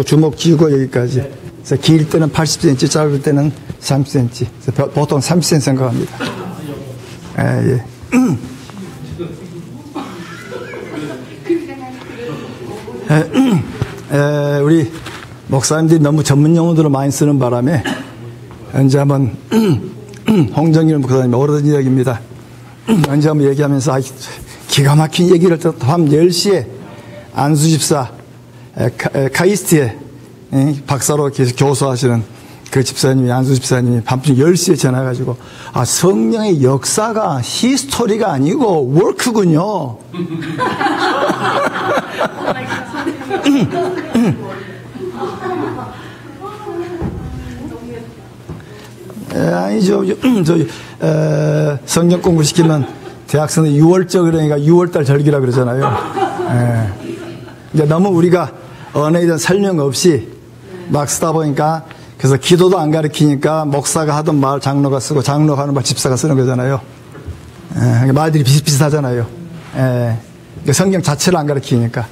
주먹 쥐고 여기까지. 그래서 길 때는 80cm, 짧을 때는 30cm. 보통 30cm 생각합니다. 예. 우리 목사님들이 너무 전문 용어들을 많이 쓰는 바람에 언제 한번 홍정일 목사님 오래된 이야기입니다. 언제 한번 얘기하면서 기가 막힌 얘기를 밤 10시에 안수 집사 카이스트에 박사로 계속 교수하시는 그 집사님이, 안수 집사님이 밤중 10시에 전화해가지고 성령의 역사가 히스토리가 아니고 워크군요. 아니죠. 성경 공부 시키면 대학생들 6월절 그러니까 6월달 절기라 그러잖아요. 이제 너무 우리가 언어에 대한 설명 없이 막 쓰다 보니까, 그래서 기도도 안 가르치니까 목사가 하던 말 장로가 쓰고 장로가 하는 말 집사가 쓰는 거잖아요. 말들이 비슷비슷하잖아요. 성경 자체를 안 가르치니까.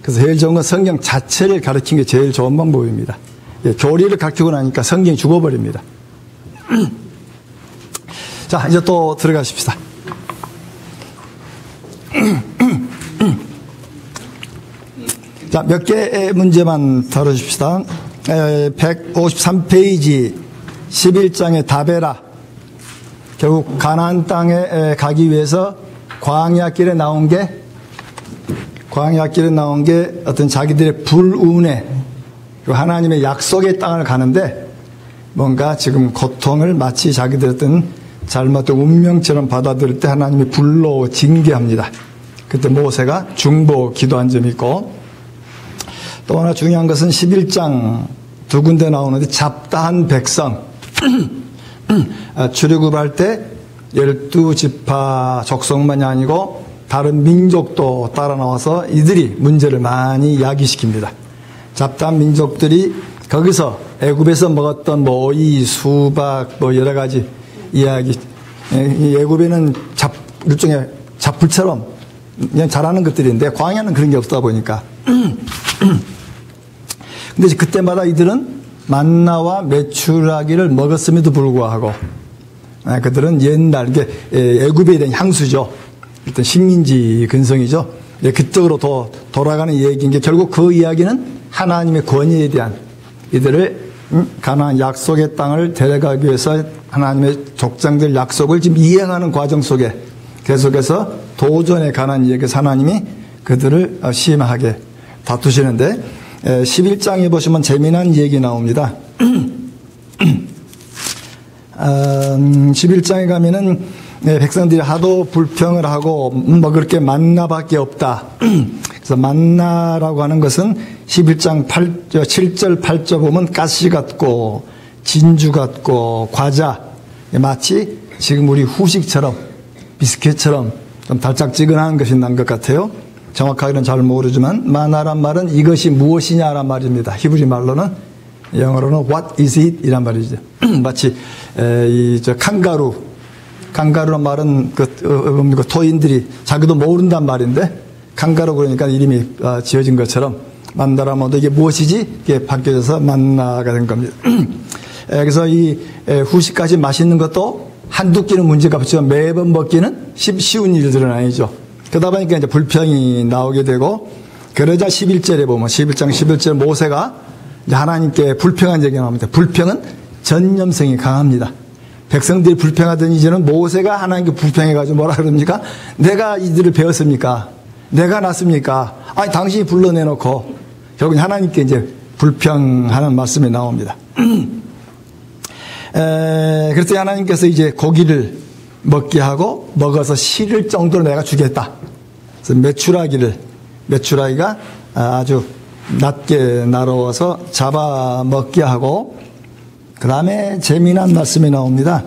그래서 제일 좋은 건 성경 자체를 가르치는 게 제일 좋은 방법입니다. 교리를 가르치고 나니까 성경이 죽어버립니다. 자, 이제 또 들어가십시다. 자, 몇 개의 문제만 다뤄줍시다. 153페이지 11장의 다베라. 결국 가나안 땅에 가기 위해서 광야길에 나온 게 어떤 자기들의 불운에, 하나님의 약속의 땅을 가는데 뭔가 지금 고통을 마치 자기들 어떤 잘못된 운명처럼 받아들일 때 하나님이 불로 징계합니다. 그때 모세가 중보 기도한 점이 있고, 또 하나 중요한 것은 11장 두 군데 나오는데 잡다한 백성 출애굽할 때 12지파 족속만이 아니고 다른 민족도 따라 나와서 이들이 문제를 많이 야기시킵니다. 잡다한 민족들이 거기서 애굽에서 먹었던 오이, 수박, 여러 가지 이야기. 이 애굽에는 일종의 잡풀처럼 그냥 자라는 것들인데 광야는 그런 게 없다 보니까. 근데 그때마다 이들은 만나와 메추라기를 먹었음에도 불구하고, 그들은 옛날, 애굽에 대한 향수죠. 일단 식민지 근성이죠. 그쪽으로 돌아가는 얘기인 게, 결국 그 이야기는 하나님의 권위에 대한, 이들을 가나안 약속의 땅을 데려가기 위해서 하나님의 족장들 약속을 지금 이행하는 과정 속에 계속해서 도전에 관한 얘기에서 하나님이 그들을 심하게 다투시는데, 11장에 보시면 재미난 얘기 나옵니다. 11장에 가면은 백성들이 하도 불평을 하고 먹을 게 만나밖에 없다. 그래서 만나라고 하는 것은 11장 7절 8절 보면 가시 같고 진주 같고 과자, 마치 지금 우리 후식처럼 비스켓처럼 좀 달짝지근한 것이 난 것 같아요. 정확하게는 잘 모르지만 마나란 말은 이것이 무엇이냐란 말입니다. 히브리 말로는, 영어로는 what is it 이란 말이죠. 마치 칸가루란 말은 토인들이 자기도 모른단 말인데 칸가루 그러니까 이름이 지어진 것처럼 만나라면 이게 무엇이지? 이게 바뀌어져서 만나가 된 겁니다. 그래서 이 후식까지 맛있는 것도 한두 끼는 문제가 없지만 매번 먹기는 쉬운 일들은 아니죠. 그러다 보니까 이제 불평이 나오게 되고, 그러자 11절에 보면 11장 11절 모세가 이제 하나님께 불평한 얘기가 나옵니다. 불평은 전념성이 강합니다. 백성들이 불평하던 이제는 모세가 하나님께 불평해가지고 뭐라 그럽니까? 내가 이들을 배웠습니까? 내가 낳습니까? 아니 당신이 불러내놓고 결국 하나님께 이제 불평하는 말씀이 나옵니다. 그랬더니 하나님께서 이제 고기를 먹게 하고 먹어서 싫을 정도로 내가 주겠다. 그래서 메추라기가 아주 낮게 날아와서 잡아 먹게 하고, 그 다음에 재미난 말씀이 나옵니다.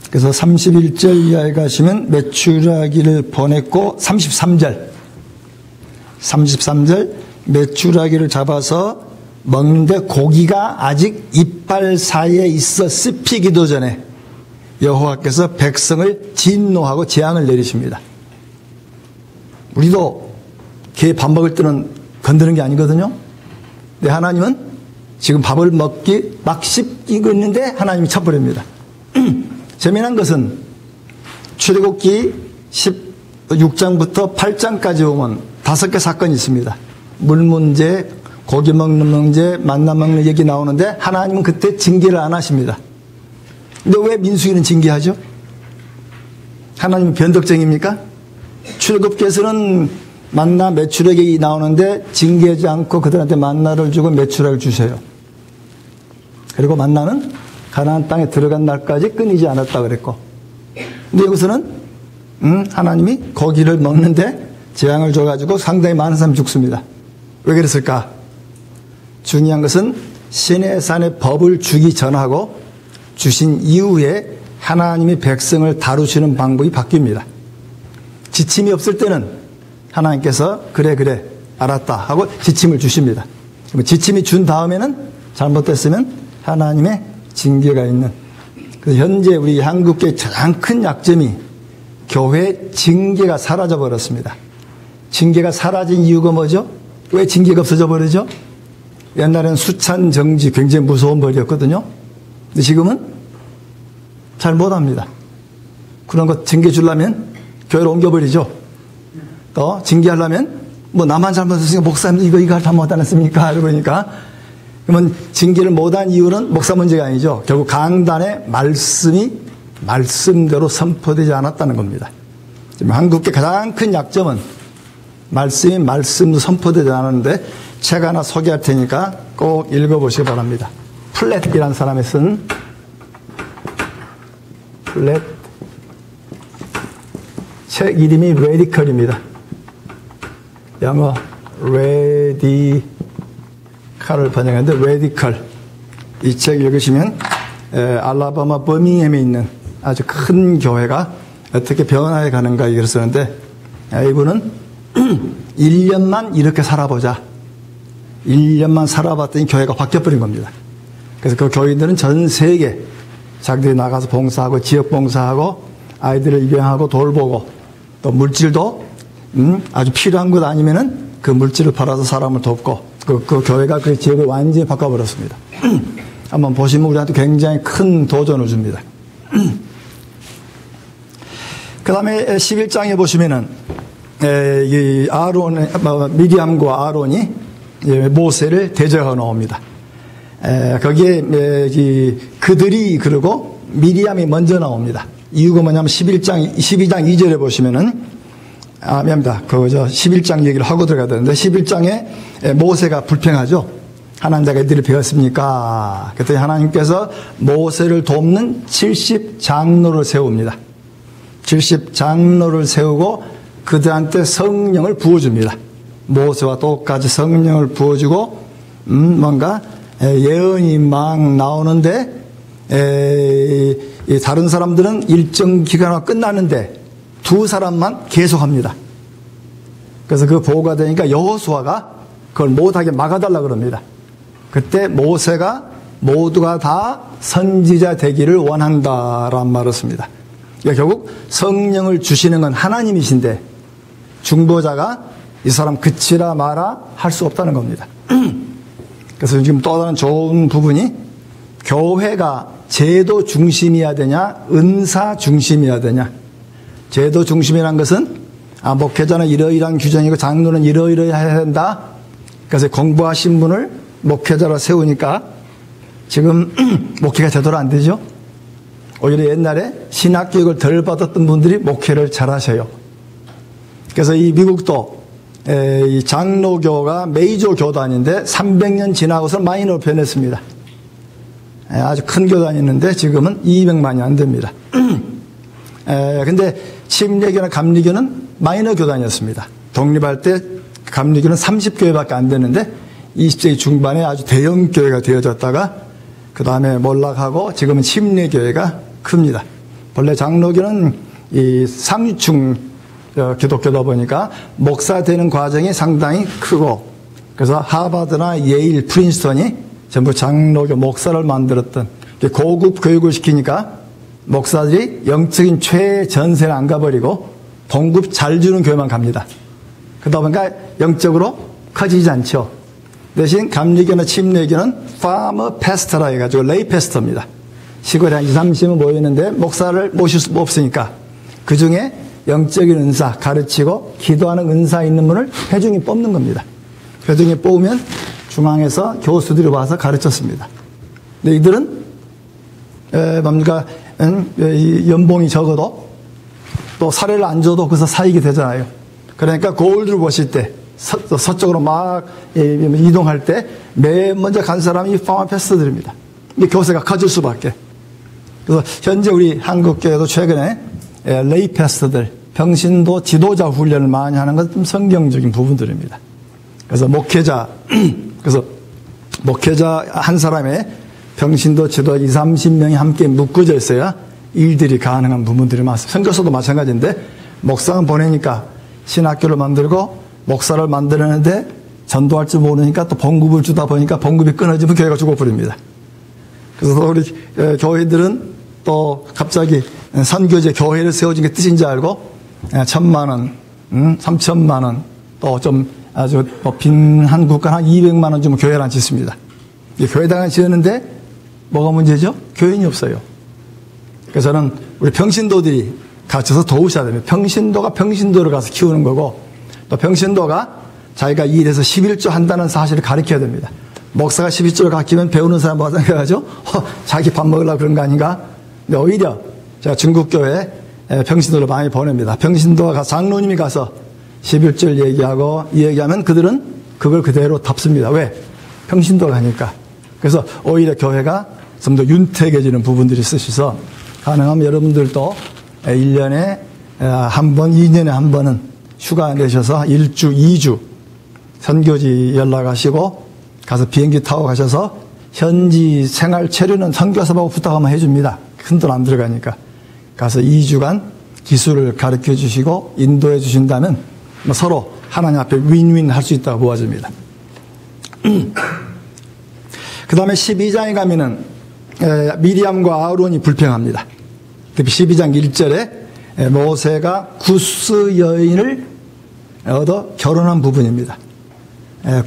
그래서 31절 이하에 가시면 메추라기를 보냈고, 33절 메추라기를 잡아서 먹는데 고기가 아직 이빨 사이에 있어 씹히기도 전에 여호와께서 백성을 진노하고 재앙을 내리십니다. 우리도 개 밥 먹을 때는 건드는 게 아니거든요. 근데 하나님은 지금 밥을 먹기 막 씹고 있는데 하나님이 쳐버립니다. 재미난 것은 출애굽기 16장부터 8장까지 보면 5개 사건이 있습니다. 물 문제, 고기 먹는 문제, 만나 먹는 얘기 나오는데 하나님은 그때 징계를 안 하십니다. 근데 왜 민수기는 징계하죠? 하나님은 변덕쟁입니까? 출애굽기에서는 만나 메추라기 나오는데 징계하지 않고 그들한테 만나를 주고 메추라기를 주세요. 그리고 만나는 가나안 땅에 들어간 날까지 끊이지 않았다 그랬고, 근데 여기서는 하나님이 고기를 먹는데 재앙을 줘가지고 상당히 많은 사람이 죽습니다. 왜 그랬을까? 중요한 것은 시내산의 법을 주기 전하고 주신 이후에 하나님이 백성을 다루시는 방법이 바뀝니다. 지침이 없을 때는 하나님께서 그래 알았다 하고 지침을 주십니다. 지침이 준 다음에는 잘못됐으면 하나님의 징계가 있는. 그래서 현재 우리 한국교회의 가장 큰 약점이 교회 징계가 사라져 버렸습니다. 징계가 사라진 이유가 뭐죠? 왜 징계가 없어져 버리죠? 옛날에는 수찬 정지 굉장히 무서운 벌이었거든요. 근데 지금은 잘 못합니다. 그런 거 징계 주려면 교회로 옮겨버리죠. 또 징계하려면 뭐 나만 잘못했으니까 목사님 이거 잘못 안 했습니까? 그러니까 그러면 징계를 못한 이유는 목사 문제가 아니죠. 결국 강단의 말씀이 말씀대로 선포되지 않았다는 겁니다. 지금 한국의 가장 큰 약점은 말씀이 말씀도 선포되지 않았는데 책 하나 소개할 테니까 꼭 읽어보시기 바랍니다. 플랫이라는 사람이 쓴 플랫 책 이름이 레디컬입니다. 영어 레디컬을 번역했는데 레디컬. 이 책 읽으시면 알라바마 버밍햄에 있는 아주 큰 교회가 어떻게 변화해 가는가 이걸 쓰는데, 이분은 1년만 이렇게 살아보자. 1년만 살아봤더니 교회가 바뀌어버린 겁니다. 그래서 그 교인들은 전 세계 자기들이 나가서 봉사하고 지역 봉사하고 아이들을 입양하고 돌보고 또 물질도 아주 필요한 것 아니면은 그 물질을 팔아서 사람을 돕고 그 교회가 그 지역을 완전히 바꿔버렸습니다. 한번 보시면 우리한테 굉장히 큰 도전을 줍니다. 그 다음에 11장에 보시면은 이 미리암과 아론이 모세를 대적하고 나옵니다. 거기에 그들이 그러고 미리암이 먼저 나옵니다. 이유가 뭐냐면 12장 2절에 보시면은 미안합니다. 11장 얘기를 하고 들어가야 되는데 11장에 모세가 불평하죠. 하나님 자가 이들이 배웠습니까? 그랬더니 하나님께서 모세를 돕는 70장로를 세웁니다. 70장로를 세우고 그들한테 성령을 부어줍니다. 모세와 똑같이 성령을 부어주고 뭔가 예언이 막 나오는데 다른 사람들은 일정 기간이 끝나는데 두 사람만 계속합니다. 그래서 그 보고가 되니까 여호수아가 그걸 못하게 막아달라 그럽니다. 그때 모세가 모두가 다 선지자 되기를 원한다란 말을 씁니다. 그러니까 결국 성령을 주시는 건 하나님이신데 중보자가 이 사람 그치라 마라 할 수 없다는 겁니다. 그래서 지금 또 다른 좋은 부분이 교회가 제도 중심이어야 되냐 은사 중심이어야 되냐. 제도 중심이라는 것은 목회자는 이러이러한 규정이고 장로는 이러이러해야 된다. 그래서 공부하신 분을 목회자로 세우니까 지금 목회가 제대로 안 되죠. 오히려 옛날에 신학교육을 덜 받았던 분들이 목회를 잘하셔요. 그래서 이 미국도 이 장로교가 메이저 교단인데 300년 지나고서 마이너로 변했습니다. 아주 큰 교단이었는데 지금은 200만이 안 됩니다. 근데 침례교나 감리교는 마이너 교단이었습니다. 독립할 때 감리교는 30교회밖에 안 되는데 20세기 중반에 아주 대형 교회가 되어졌다가 그 다음에 몰락하고 지금은 침례교회가 큽니다. 본래 장로교는 이 상류층 기독교다 보니까 목사 되는 과정이 상당히 크고 그래서 하버드나 예일, 프린스턴이 전부 장로교 목사를 만들었던 고급 교육을 시키니까 목사들이 영적인 최전세를 안 가버리고 봉급 잘 주는 교회만 갑니다. 그러다 보니까 영적으로 커지지 않죠. 대신 감리교나 침례교는 파머 패스터라 해가지고 레이 패스터입니다. 시골에 한 20, 30명 모이는데 목사를 모실 수 없으니까 그 중에 영적인 은사, 가르치고 기도하는 은사 있는 분을 회중이 뽑는 겁니다. 회중이 뽑으면 중앙에서 교수들이 와서 가르쳤습니다. 근데 이들은 뭡니까 연봉이 적어도 또 사례를 안 줘도 거기서 사익이 되잖아요. 그러니까 거울을 보실 때 서쪽으로 막 이동할 때 맨 먼저 간 사람이 이 파머 패스터들입니다. 이 교세가 커질 수밖에. 그래서 현재 우리 한국교회도 최근에 레이 패스터들, 평신도 지도자 훈련을 많이 하는 건 좀 성경적인 부분들입니다. 그래서 목회자 한 사람의 평신도 지도자 20, 30명이 함께 묶어져 있어야 일들이 가능한 부분들이 많습니다. 선교사도 마찬가지인데 목사는 보내니까 신학교를 만들고 목사를 만들었는데 전도할 줄 모르니까 또 봉급을 주다 보니까 봉급이 끊어지면 교회가 죽어버립니다. 그래서 우리 교회들은 또 갑자기 선교제 교회를 세워준 게 뜻인지 알고 1,000만 원, 3,000만 원, 또 좀 아주 빈 한 국가 한 200만 원 주면 교회를 안 짓습니다. 교회당을 지었는데 뭐가 문제죠? 교인이 없어요. 그래서 저는 우리 평신도들이 갇혀서 도우셔야 됩니다. 평신도가 평신도를 가서 키우는 거고 또 평신도가 자기가 일해서 11조 한다는 사실을 가르쳐야 됩니다. 목사가 11조를 가르치면 배우는 사람 뭐가 생각하죠? 자기 밥 먹으려고 그런 거 아닌가? 근데 오히려 제가 중국교회 평신도를 많이 보냅니다. 평신도가 장로님이 가서 11조를 얘기하고 얘기하면 그들은 그걸 그대로 답습니다. 왜? 평신도가 하니까. 그래서 오히려 교회가 좀 더 윤택해지는 부분들이 있으셔서 가능하면 여러분들도 1년에 한 번, 2년에 한 번은 휴가 내셔서 1주, 2주 선교지 연락하시고 가서 비행기 타고 가셔서 현지 생활 체류는 선교사하고 부탁하면 해줍니다. 큰 돈 안 들어가니까. 가서 2주간 기술을 가르쳐 주시고 인도해 주신다면 서로 하나님 앞에 윈윈 할 수 있다고 보아집니다. 그 다음에 12장에 가면은 미리암과 아론이 불평합니다. 특히 12장 1절에 모세가 구스 여인을 얻어 결혼한 부분입니다.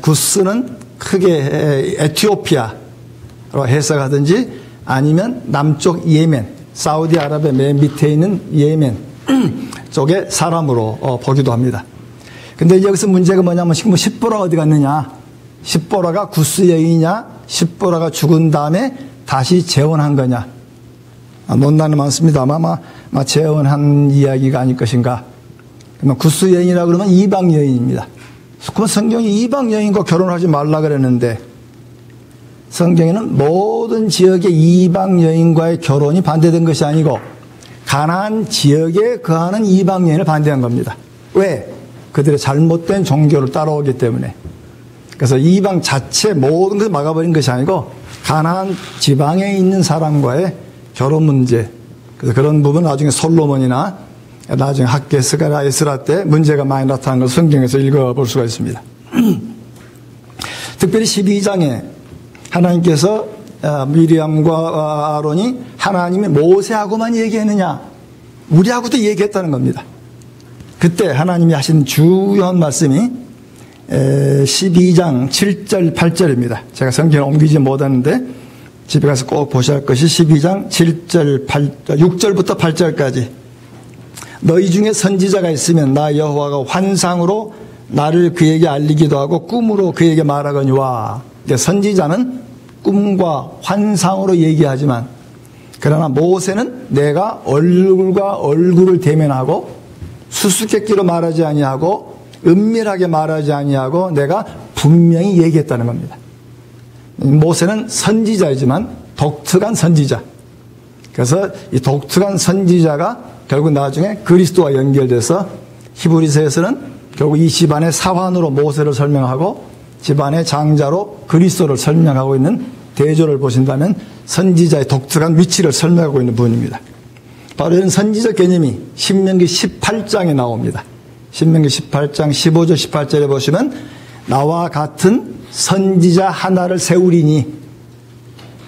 구스는 크게 에티오피아로 해석하든지 아니면 남쪽 예멘, 사우디아라비아 맨 밑에 있는 예멘 쪽의 사람으로 보기도 합니다. 근데 여기서 문제가 뭐냐면 지금 십보라가 어디 갔느냐? 십보라가 구스 여인이냐? 십보라가 죽은 다음에 다시 재혼한 거냐? 논란이 많습니다만 아마 재혼한 이야기가 아닐 것인가? 그러면 구스 여인이라 그러면 이방 여인입니다. 그럼 성경이 이방 여인과 결혼하지 말라 그랬는데 성경에는 모든 지역의 이방 여인과의 결혼이 반대된 것이 아니고 가나안 지역에 거하는 이방 여인을 반대한 겁니다. 왜? 그들의 잘못된 종교를 따라오기 때문에. 그래서 이방 자체 모든 것을 막아버린 것이 아니고 가나안 지방에 있는 사람과의 결혼 문제. 그래서 그런 부분 나중에 솔로몬이나 나중에 학계 스가랴 에스라 때 문제가 많이 나타난 것을 성경에서 읽어볼 수가 있습니다. 특별히 12장에 하나님께서 미리암과 아론이 하나님이 모세하고만 얘기했느냐? 우리하고도 얘기했다는 겁니다. 그때 하나님이 하신 주요한 말씀이 12장 7절 8절입니다. 제가 성경을 옮기지 못하는데 집에 가서 꼭 보셔야 할 것이 12장 7절 6절부터 8절까지 너희 중에 선지자가 있으면 나 여호와가 환상으로 나를 그에게 알리기도 하고 꿈으로 그에게 말하거니와. 선지자는 꿈과 환상으로 얘기하지만 그러나 모세는 내가 얼굴과 얼굴을 대면하고 수수께끼로 말하지 아니하고 은밀하게 말하지 아니하고 내가 분명히 얘기했다는 겁니다. 모세는 선지자이지만 독특한 선지자. 그래서 이 독특한 선지자가 결국 나중에 그리스도와 연결돼서 히브리서에서는 결국 이 집안의 사환으로 모세를 설명하고 집안의 장자로 그리스도를 설명하고 있는 대조를 보신다면 선지자의 독특한 위치를 설명하고 있는 부분입니다. 바로 이런 선지적 개념이 신명기 18장에 나옵니다. 신명기 18장 15절 18절에 보시면 나와 같은 선지자 하나를 세우리니.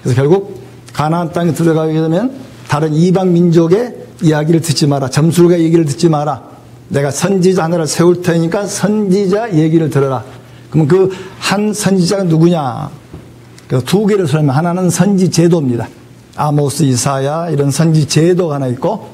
그래서 결국 가나안 땅에 들어가게 되면 다른 이방 민족의 이야기를 듣지 마라. 점술가 얘기를 듣지 마라. 내가 선지자 하나를 세울 테니까 선지자 얘기를 들어라. 그럼 그 한 선지자가 누구냐? 그래서 두 개를 설명. 하나는 선지 제도입니다. 아모스, 이사야 이런 선지 제도가 하나 있고,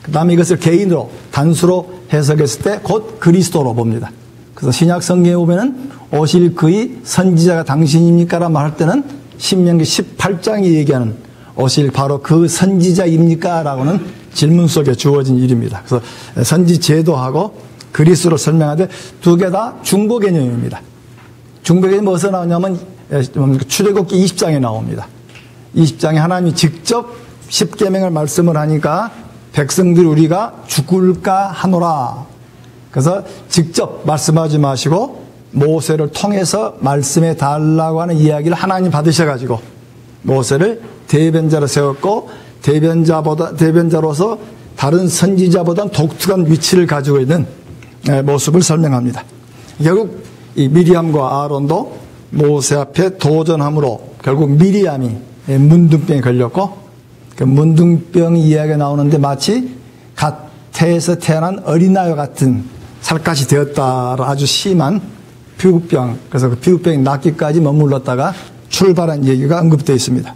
그 다음에 이것을 개인으로 단수로 해석했을 때 곧 그리스도로 봅니다. 그래서 신약 성경에 보면은 오실 그의 선지자가 당신입니까라 말할 때는 신명기 18장이 얘기하는 오실 바로 그 선지자입니까? 라고는 질문 속에 주어진 일입니다. 그래서 선지 제도하고 그리스도로 설명하되 두 개 다 중보 개념입니다. 중보 개념이 무엇에 나오냐면 출애굽기 20장에 나옵니다. 20장에 하나님이 직접 십계명을 말씀을 하니까 백성들 우리가 죽을까 하노라. 그래서 직접 말씀하지 마시고 모세를 통해서 말씀해 달라고 하는 이야기를 하나님 받으셔가지고 모세를 대변자로 세웠고 대변자로서 다른 선지자보다 독특한 위치를 가지고 있는 모습을 설명합니다. 결국 이 미리암과 아론도 모세 앞에 도전함으로 결국 미리암이 문둥병에 걸렸고 그 문둥병 이야기가 나오는데 마치 갓태에서 태어난 어린아이와 같은 살갗이 되었다라 아주 심한 피부병, 그래서 그 피부병이 낫기까지 머물렀다가 출발한 얘기가 언급되어 있습니다.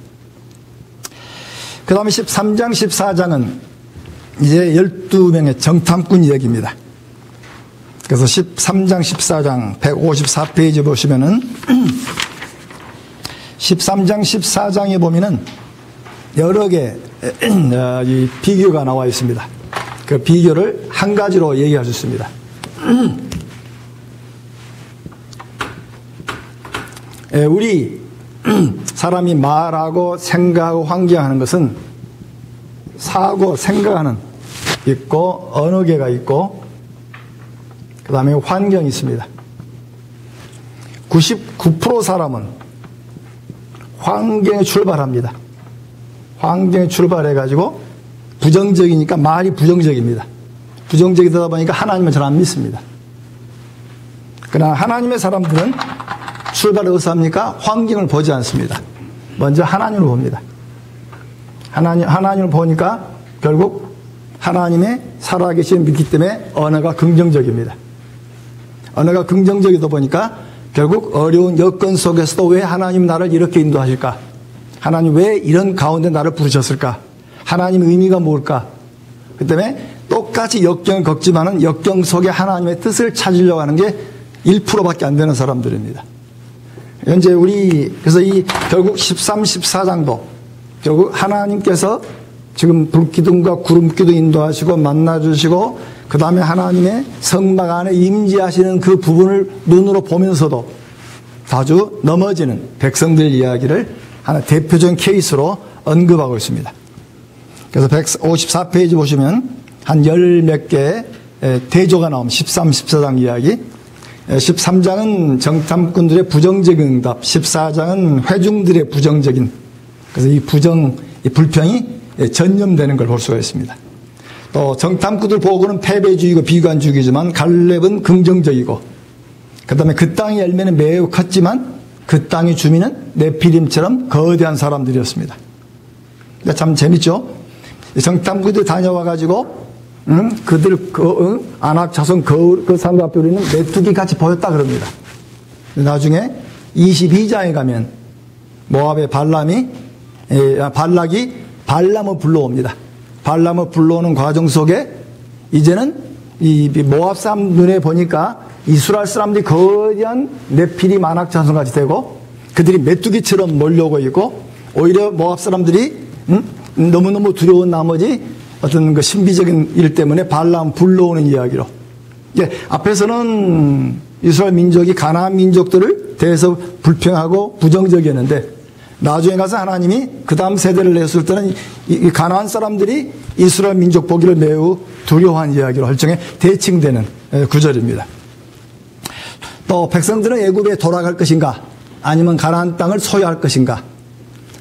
그 다음에 13장, 14장은 이제 12명의 정탐꾼 이야기입니다. 그래서 13장, 14장 154페이지 보시면은 13장, 14장에 보면은 여러 개의 비교가 나와 있습니다. 그 비교를 한 가지로 얘기할 수 있습니다. 우리 사람이 말하고 생각하고 환경하는 것은 사고 생각하는 있고 언어계가 있고 그 다음에 환경이 있습니다. 99% 사람은 환경에 출발합니다. 환경에 출발해가지고 부정적이니까 말이 부정적입니다. 부정적이다 보니까 하나님을 잘 안 믿습니다. 그러나 하나님의 사람들은 출발을 어디서 합니까? 환경을 보지 않습니다. 먼저 하나님을 봅니다. 하나님을 보니까 결국 하나님의 살아계신 믿기 때문에 언어가 긍정적입니다. 언어가 긍정적이다 보니까 결국 어려운 여건 속에서도 왜 하나님 나를 이렇게 인도하실까? 하나님 왜 이런 가운데 나를 부르셨을까? 하나님의 의미가 뭘까? 그 때문에 똑같이 역경을 겪지만은 역경 속에 하나님의 뜻을 찾으려고 하는 게 1%밖에 안 되는 사람들입니다. 현재 그래서 결국 13, 14장도 결국 하나님께서 지금 불기둥과 구름기둥 인도하시고 만나주시고 그 다음에 하나님의 성막 안에 임재하시는 그 부분을 눈으로 보면서도 자주 넘어지는 백성들 이야기를 하나 대표적인 케이스로 언급하고 있습니다. 그래서 154페이지 보시면 한 열 몇 개의 대조가 나옵니다. 13, 14장 이야기. 13장은 정탐꾼들의 부정적인 응답, 14장은 회중들의 부정적인, 그래서 이 불평이 전염되는 걸 볼 수가 있습니다. 또 정탐꾼들 보고는 패배주의고 비관주의지만 갈렙은 긍정적이고, 그 다음에 그 땅의 열매는 매우 컸지만 그 땅의 주민은 네피림처럼 거대한 사람들이었습니다. 참 재밌죠? 정탐꾼들이 다녀와가지고 그들 아낙 자손 그 사람들 앞에 우리는 메뚜기 같이 보였다 그럽니다. 나중에 22장에 가면 모압의 발락이 발람을 불러옵니다. 발람을 불러오는 과정 속에 이제는 이 모압 사람 눈에 보니까 이스라엘 사람들이 거대한 네피림 아낙 자손 같이 되고 그들이 메뚜기처럼 몰려오고 있고 오히려 모압 사람들이 너무너무 두려운 나머지 어떤 그 신비적인 일 때문에 발람 불러오는 이야기로. 앞에서는 이스라엘 민족이 가나안 민족들을 대해서 불평하고 부정적이었는데 나중에 가서 하나님이 그 다음 세대를 냈을 때는 이 가나안 사람들이 이스라엘 민족 보기를 매우 두려워한 이야기로 혈정에 대칭되는 구절입니다. 또 백성들은 애굽에 돌아갈 것인가 아니면 가나안 땅을 소유할 것인가.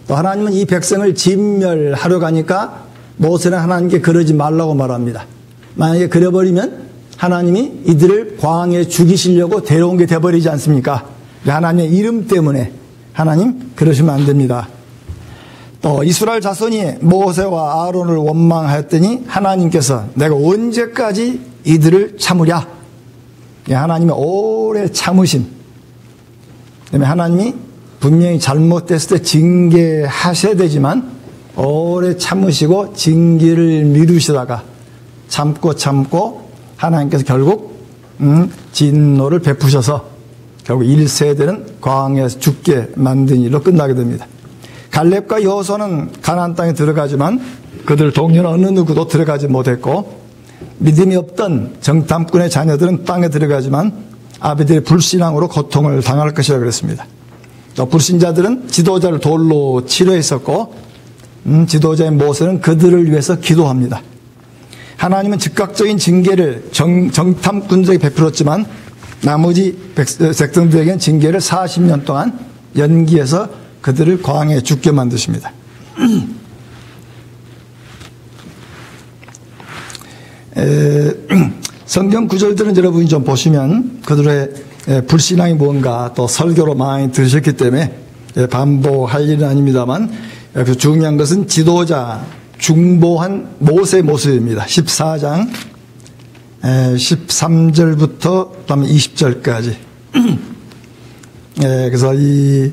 또 하나님은 이 백성을 진멸하려고 하니까 모세는 하나님께 그러지 말라고 말합니다. 만약에 그래버리면 하나님이 이들을 광야에 죽이시려고 데려온 게 돼버리지 않습니까? 하나님의 이름 때문에 하나님 그러시면 안 됩니다. 또 이스라엘 자손이 모세와 아론을 원망하였더니 하나님께서 내가 언제까지 이들을 참으랴. 하나님의 오래 참으심. 그다음에 하나님이 분명히 잘못됐을 때 징계하셔야 되지만 오래 참으시고 징계를 미루시다가 참고 하나님께서 결국 진노를 베푸셔서 결국 1세대는 광야에서 죽게 만든 일로 끝나게 됩니다. 갈렙과 여호수아는 가나안 땅에 들어가지만 그들 동료는 어느 누구도 들어가지 못했고 믿음이 없던 정탐꾼의 자녀들은 땅에 들어가지만 아비들의 불신앙으로 고통을 당할 것이라 그랬습니다. 또 불신자들은 지도자를 돌로 치료했었고 지도자의 모세는 그들을 위해서 기도합니다. 하나님은 즉각적인 징계를 정탐꾼들에게 베풀었지만 나머지 백성들에게는 징계를 40년 동안 연기해서 그들을 광야에 죽게 만드십니다. 성경 구절들은 여러분이 좀 보시면 그들의 불신앙이 뭔가 또 설교로 많이 들으셨기 때문에 반복할 일은 아닙니다만 여기서 중요한 것은 지도자 중보한 모세의 모습입니다. 14장 13절부터 그다음에 20절까지 그래서 이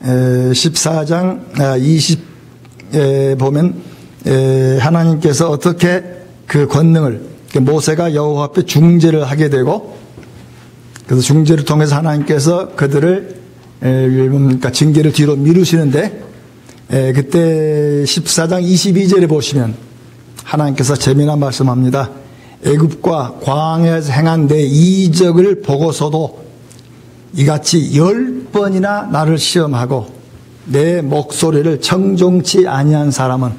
14장 20에 보면 하나님께서 어떻게 그 권능을 모세가 여호와 앞에 중재를 하게 되고 그래서 중재를 통해서 하나님께서 그들을 그러니까 징계를 뒤로 미루시는데 그때 14장 22절에 보시면 하나님께서 재미난 말씀합니다. 애굽과 광야에서 행한 내 이적을 보고서도 이같이 10번이나 나를 시험하고 내 목소리를 청종치 아니한 사람은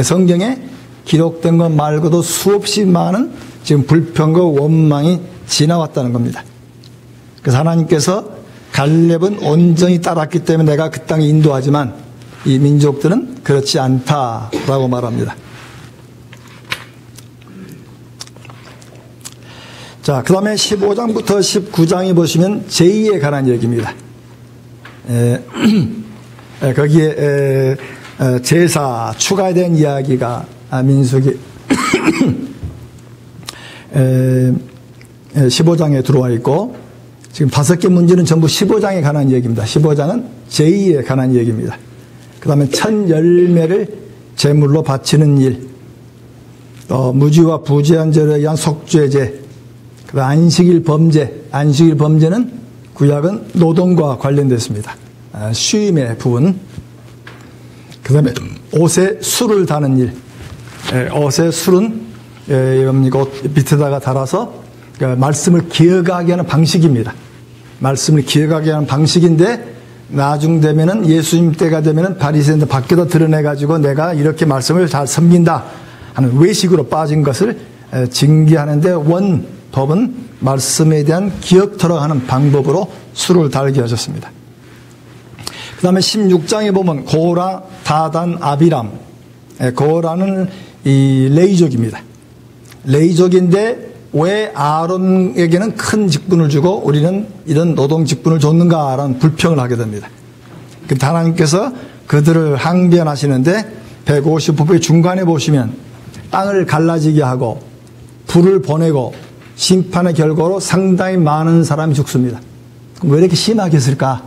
성경에 기록된 것 말고도 수없이 많은 지금 불평과 원망이 지나왔다는 겁니다. 그래서 하나님께서 갈렙은 온전히 따랐기 때문에 내가 그 땅에 인도하지만 이 민족들은 그렇지 않다라고 말합니다. 자, 그 다음에 15장부터 19장에 보시면 제2에 관한 얘기입니다. 거기에 제사 추가에 대한 이야기가 민수기 15장에 들어와 있고 지금 5개 문제는 전부 15장에 관한 얘기입니다. 15장은 제2에 관한 얘기입니다. 그 다음에 천 열매를 제물로 바치는 일, 또 무지와 부재한 죄에 의한 속죄제, 그 안식일 범죄, 안식일 범죄는 구약은 노동과 관련됐습니다. 쉼의 부분. 그 다음에 옷에 술을 다는 일. 옷에 술은 옷 밑에다가 달아서 말씀을 기억하게 하는 방식입니다. 말씀을 기억하게 하는 방식인데 나중 되면은 예수님 때가 되면은 바리새인들 밖에다 드러내가지고 내가 이렇게 말씀을 잘 섬긴다 하는 외식으로 빠진 것을 징계하는데 원법은 말씀에 대한 기억토록 하는 방법으로 술을 달게 하셨습니다. 그 다음에 16장에 보면 고라, 다단, 아비람. 고라는 이 레이족입니다. 레이족인데 왜 아론에게는 큰 직분을 주고 우리는 이런 노동 직분을 줬는가라는 불평을 하게 됩니다. 그때 하나님께서 그들을 항변하시는데 150부의 중간에 보시면 땅을 갈라지게 하고 불을 보내고 심판의 결과로 상당히 많은 사람이 죽습니다. 그럼 왜 이렇게 심하게 했을까?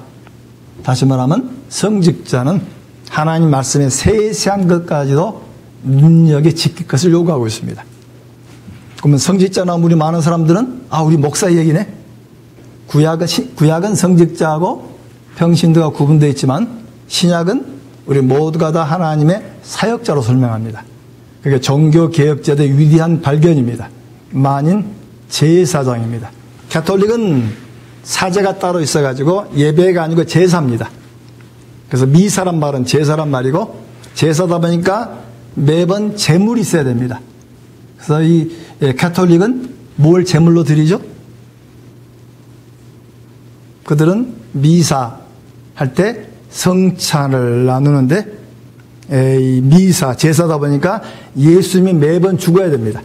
다시 말하면 성직자는 하나님 말씀의 세세한 것까지도 능력에 지킬 것을 요구하고 있습니다. 그러면 성직자나 우리 많은 사람들은 우리 목사 얘기네. 구약은 성직자하고 평신도가 구분되어 있지만 신약은 우리 모두가 다 하나님의 사역자로 설명합니다. 그게 종교개혁자들의 위대한 발견입니다. 만인 제사장입니다. 가톨릭은 사제가 따로 있어가지고 예배가 아니고 제사입니다. 그래서 미사란 말은 제사란 말이고 제사다 보니까 매번 제물이 있어야 됩니다. 그래서 이 가톨릭은 뭘 제물로 드리죠? 그들은 미사 할 때 성찬을 나누는데 이 미사 제사다 보니까 예수님이 매번 죽어야 됩니다.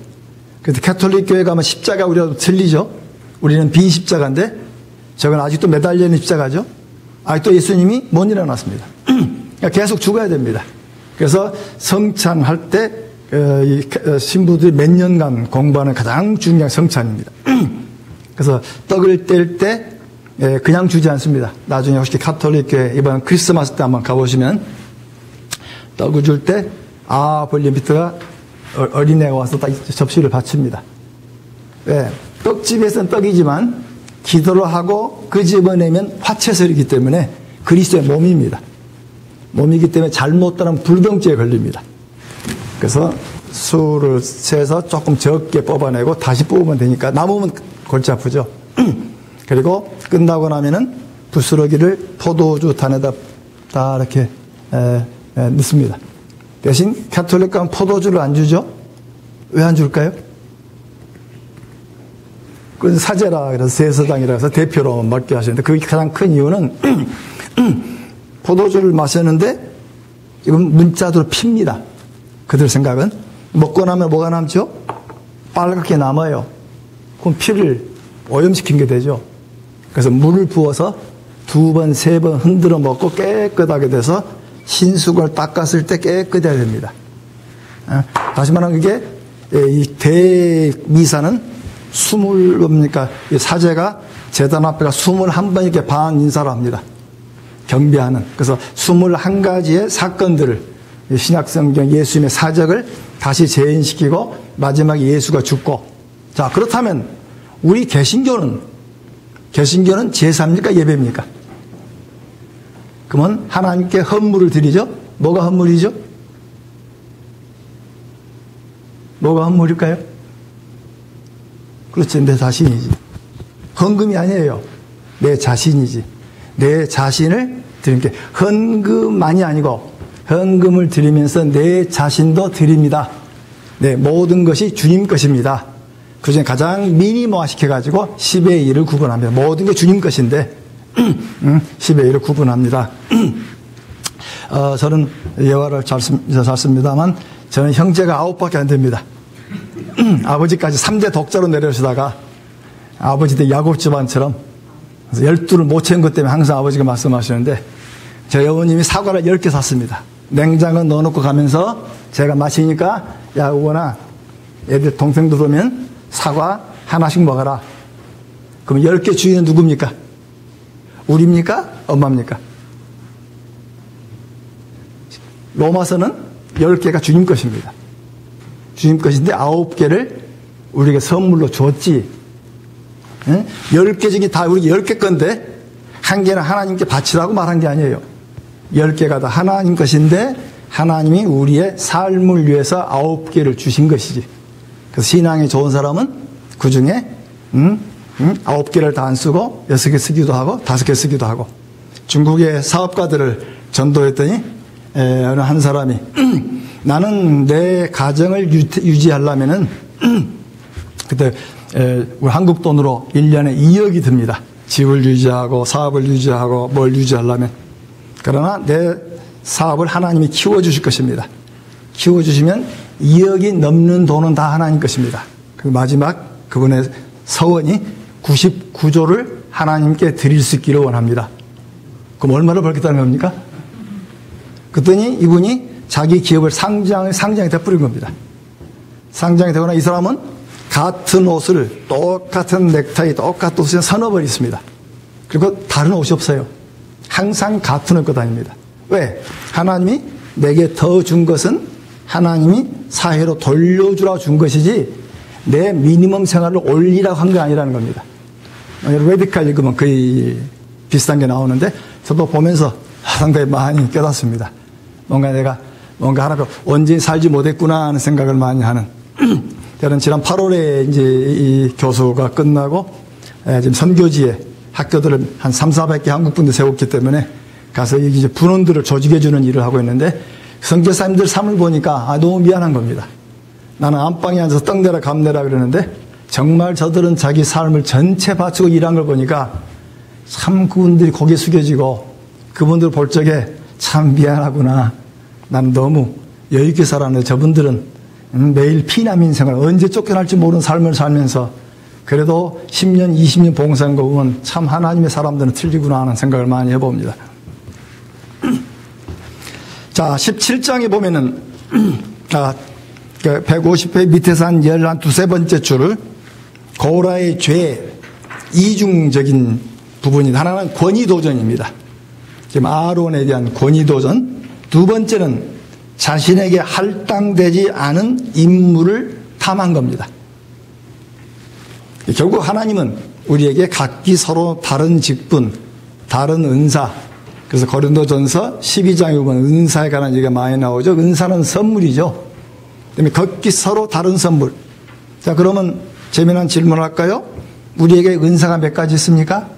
그래서 가톨릭 교회 가면 십자가 우리가 틀리죠. 우리는 비십자가인데 저건 아직도 매달려 있는 십자가죠. 아직도 예수님이 못 일어났습니다. 그러니까 계속 죽어야 됩니다. 그래서 성찬할 때 신부들이 몇 년간 공부하는 가장 중요한 성찬입니다. 그래서 떡을 뗄 때 그냥 주지 않습니다. 나중에 혹시 가톨릭교회 이번 크리스마스 때 한번 가보시면 떡을 줄 때 볼리미트가 어린애가 와서 딱 접시를 받칩니다. 왜? 떡집에서는 떡이지만 기도를 하고 그 집어내면 화채설이기 때문에 그리스도의 몸입니다. 몸이기 때문에 잘못 따르면 불경죄에 걸립니다. 그래서 술을 세서 조금 적게 뽑아내고 다시 뽑으면 되니까 남으면 골치 아프죠. 그리고 끝나고 나면은 부스러기를 포도주 단에다 다 이렇게 넣습니다. 대신 가톨릭 가면 포도주를 안 주죠? 왜 안 줄까요? 그 사제라 그래서 세서장이라 해서 대표로 맡게 하시는데 그게 가장 큰 이유는 포도주를 마셨는데 이건 문자도로 핍니다. 그들 생각은 먹고 나면 뭐가 남죠? 빨갛게 남아요. 그럼 피를 오염시킨 게 되죠. 그래서 물을 부어서 2번, 3번 흔들어 먹고 깨끗하게 돼서 신수건을 닦았을 때 깨끗해야 됩니다. 다시 말하면 그게 이 대미사는 뭡니까? 사제가 제단 앞에가 21번 이렇게 반 인사를 합니다. 경배하는. 그래서 21가지의 사건들을 신약성경 예수님의 사적을 다시 재현시키고 마지막에 예수가 죽고. 자, 그렇다면 우리 개신교는 제사입니까? 예배입니까? 그러면 하나님께 헌물을 드리죠? 뭐가 헌물이죠? 뭐가 헌물일까요? 그렇지, 내 자신이지. 헌금이 아니에요. 내 자신이지. 내 자신을 드리는 게 헌금만이 아니고 헌금을 드리면서 내 자신도 드립니다. 네, 모든 것이 주님 것입니다. 그 중에 가장 미니머화 시켜가지고 10의 1을 구분합니다. 모든 게 주님 것인데 10의 1을 구분합니다. 저는 예화를 잘 씁니다만 저는 형제가 9밖에 안 됩니다. 아버지까지 3대 독자로 내려오시다가 아버지 때 야곱 집안처럼 12를 못 채운 것 때문에 항상 아버지가 말씀하시는데 저희 어머님이 사과를 10개 샀습니다. 냉장고 넣어놓고 가면서 제가 마시니까 야 우원아 애들 동생들 오면 사과 하나씩 먹어라. 그럼 10개 주인은 누굽니까? 우리입니까? 엄마입니까? 로마서는 10개가 주님 것입니다. 주님 것인데 9개를 우리에게 선물로 줬지. 10개 중에 다 우리 10개 건데 한 개는 하나님께 바치라고 말한 게 아니에요. 10개가 다 하나님 것인데 하나님이 우리의 삶을 위해서 9개를 주신 것이지. 그래서 신앙이 좋은 사람은 그 중에 9개를 다 안 쓰고 6개 쓰기도 하고 5개 쓰기도 하고. 중국의 사업가들을 전도했더니 어느 한 사람이 나는 내 가정을 유지하려면은 그때 우리 한국 돈으로 1년에 2억이 듭니다. 집을 유지하고 사업을 유지하고 뭘 유지하려면. 그러나 내 사업을 하나님이 키워주실 것입니다. 키워주시면 2억이 넘는 돈은 다 하나님 것입니다. 그 마지막 그분의 서원이 99조를 하나님께 드릴 수 있기를 원합니다. 그럼 얼마를 벌겠다는 겁니까? 그랬더니 이분이 자기 기업을 상장에 되뿌린 겁니다. 상장에 되거나 이 사람은 같은 옷을 똑같은 넥타이 똑같은 옷을 서너 벌 있습니다. 그리고 다른 옷이 없어요. 항상 같은 옷 입고 다닙니다. 왜? 하나님이 내게 더 준 것은 하나님이 사회로 돌려주라고 준 것이지 내 미니멈 생활을 올리라고 한 게 아니라는 겁니다. 레디칼 읽으면 거의 비슷한 게 나오는데 저도 보면서 상당히 많이 깨닫습니다. 내가 하나 언제 살지 못했구나 하는 생각을 많이 하는. 저는 지난 8월에 이제 이 교수가 끝나고 지금 선교지에 학교들을 한 300~400개 한국 분들 세웠기 때문에 가서 이제 분원들을 조직해주는 일을 하고 있는데 선교사님들 삶을 보니까 너무 미안한 겁니다. 나는 안방에 앉아서 떡내라 감내라 그러는데 정말 저들은 자기 삶을 전체 바치고 일한 걸 보니까 참 그분들이 고개 숙여지고 그분들 볼 적에 참 미안하구나. 난 너무 여유있게 살았는데 저분들은 매일 피난민 생활 언제 쫓겨날지 모르는 삶을 살면서 그래도 10년 20년 봉사한 거 보면 참 하나님의 사람들은 틀리구나 하는 생각을 많이 해봅니다. 자, 17장에 보면은, 150회 밑에서 한 12번째 줄을 고라의 죄 이중적인 부분이 하나는 권위도전입니다. 지금 아론에 대한 권위도전. 두 번째는 자신에게 할당되지 않은 임무를 탐한 겁니다. 결국 하나님은 우리에게 각기 서로 다른 직분, 다른 은사. 그래서 고린도전서 12장에 보면 은사에 관한 얘기가 많이 나오죠. 은사는 선물이죠. 그다음에 각기 서로 다른 선물. 자, 그러면 재미난 질문을 할까요? 우리에게 은사가 몇 가지 있습니까?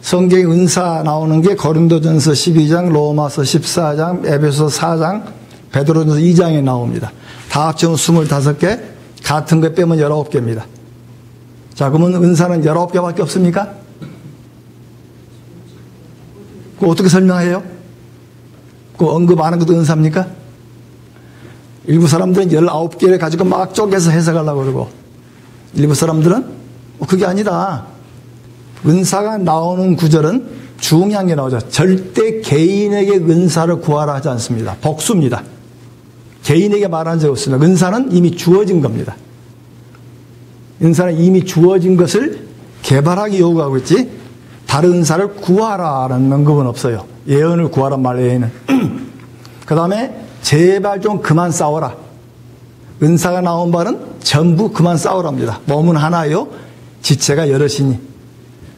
성경에 은사 나오는 게 고린도전서 12장, 로마서 14장, 에베소 4장, 베드로전서 2장에 나옵니다. 다 합치면 25개, 같은 거 빼면 19개입니다. 자, 그러면 은사는 19개밖에 없습니까? 그거 어떻게 설명해요? 그 언급 안 한 것도 은사입니까? 일부 사람들은 19개를 가지고 막 쪼개서 해석하려고 그러고, 일부 사람들은 그게 아니다. 은사가 나오는 구절은 중요한 게 나오죠. 절대 개인에게 은사를 구하라 하지 않습니다. 복수입니다. 개인에게 말한 적 없습니다. 은사는 이미 주어진 겁니다. 은사는 이미 주어진 것을 개발하기 요구하고 있지, 다른 은사를 구하라는 언급은 없어요. 예언을 구하란 말 외에는. 그 다음에 제발 좀 그만 싸워라. 은사가 나온 말은 전부 그만 싸우랍니다. 몸은 하나요, 지체가 여럿이니.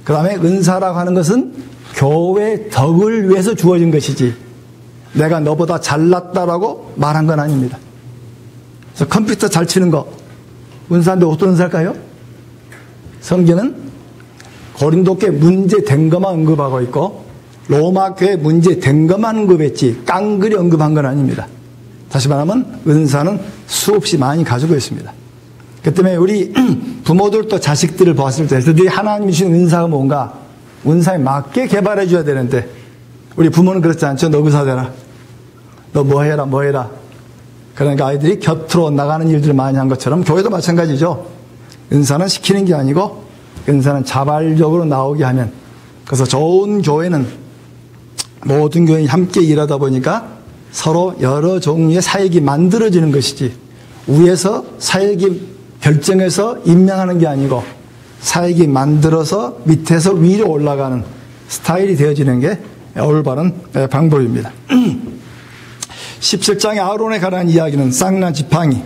그 다음에 은사라고 하는 것은 교회 덕을 위해서 주어진 것이지, 내가 너보다 잘났다라고 말한 건 아닙니다. 그래서 컴퓨터 잘 치는 거, 은사인데 어떤 은사일까요? 성경은 고린도교회 문제된 것만 언급하고 있고, 로마교회 문제된 것만 언급했지 깡그리 언급한 건 아닙니다. 다시 말하면 은사는 수없이 많이 가지고 있습니다. 그 때문에 우리 부모들도 자식들을 보았을 때 너희 하나님이 주신 은사가 뭔가 은사에 맞게 개발해 줘야 되는데, 우리 부모는 그렇지 않죠. 너 의사 되라, 너 뭐 해라 뭐 해라. 그러니까 아이들이 곁으로 나가는 일들을 많이 한 것처럼 교회도 마찬가지죠. 은사는 시키는 게 아니고 은사는 자발적으로 나오게 하면, 그래서 좋은 교회는 모든 교인이 함께 일하다 보니까 서로 여러 종류의 사역이 만들어지는 것이지, 위에서 사역이 결정해서 임명하는 게 아니고 사역이 만들어서 밑에서 위로 올라가는 스타일이 되어지는 게 올바른 방법입니다. 17장의 아론에 관한 이야기는 쌍난 지팡이,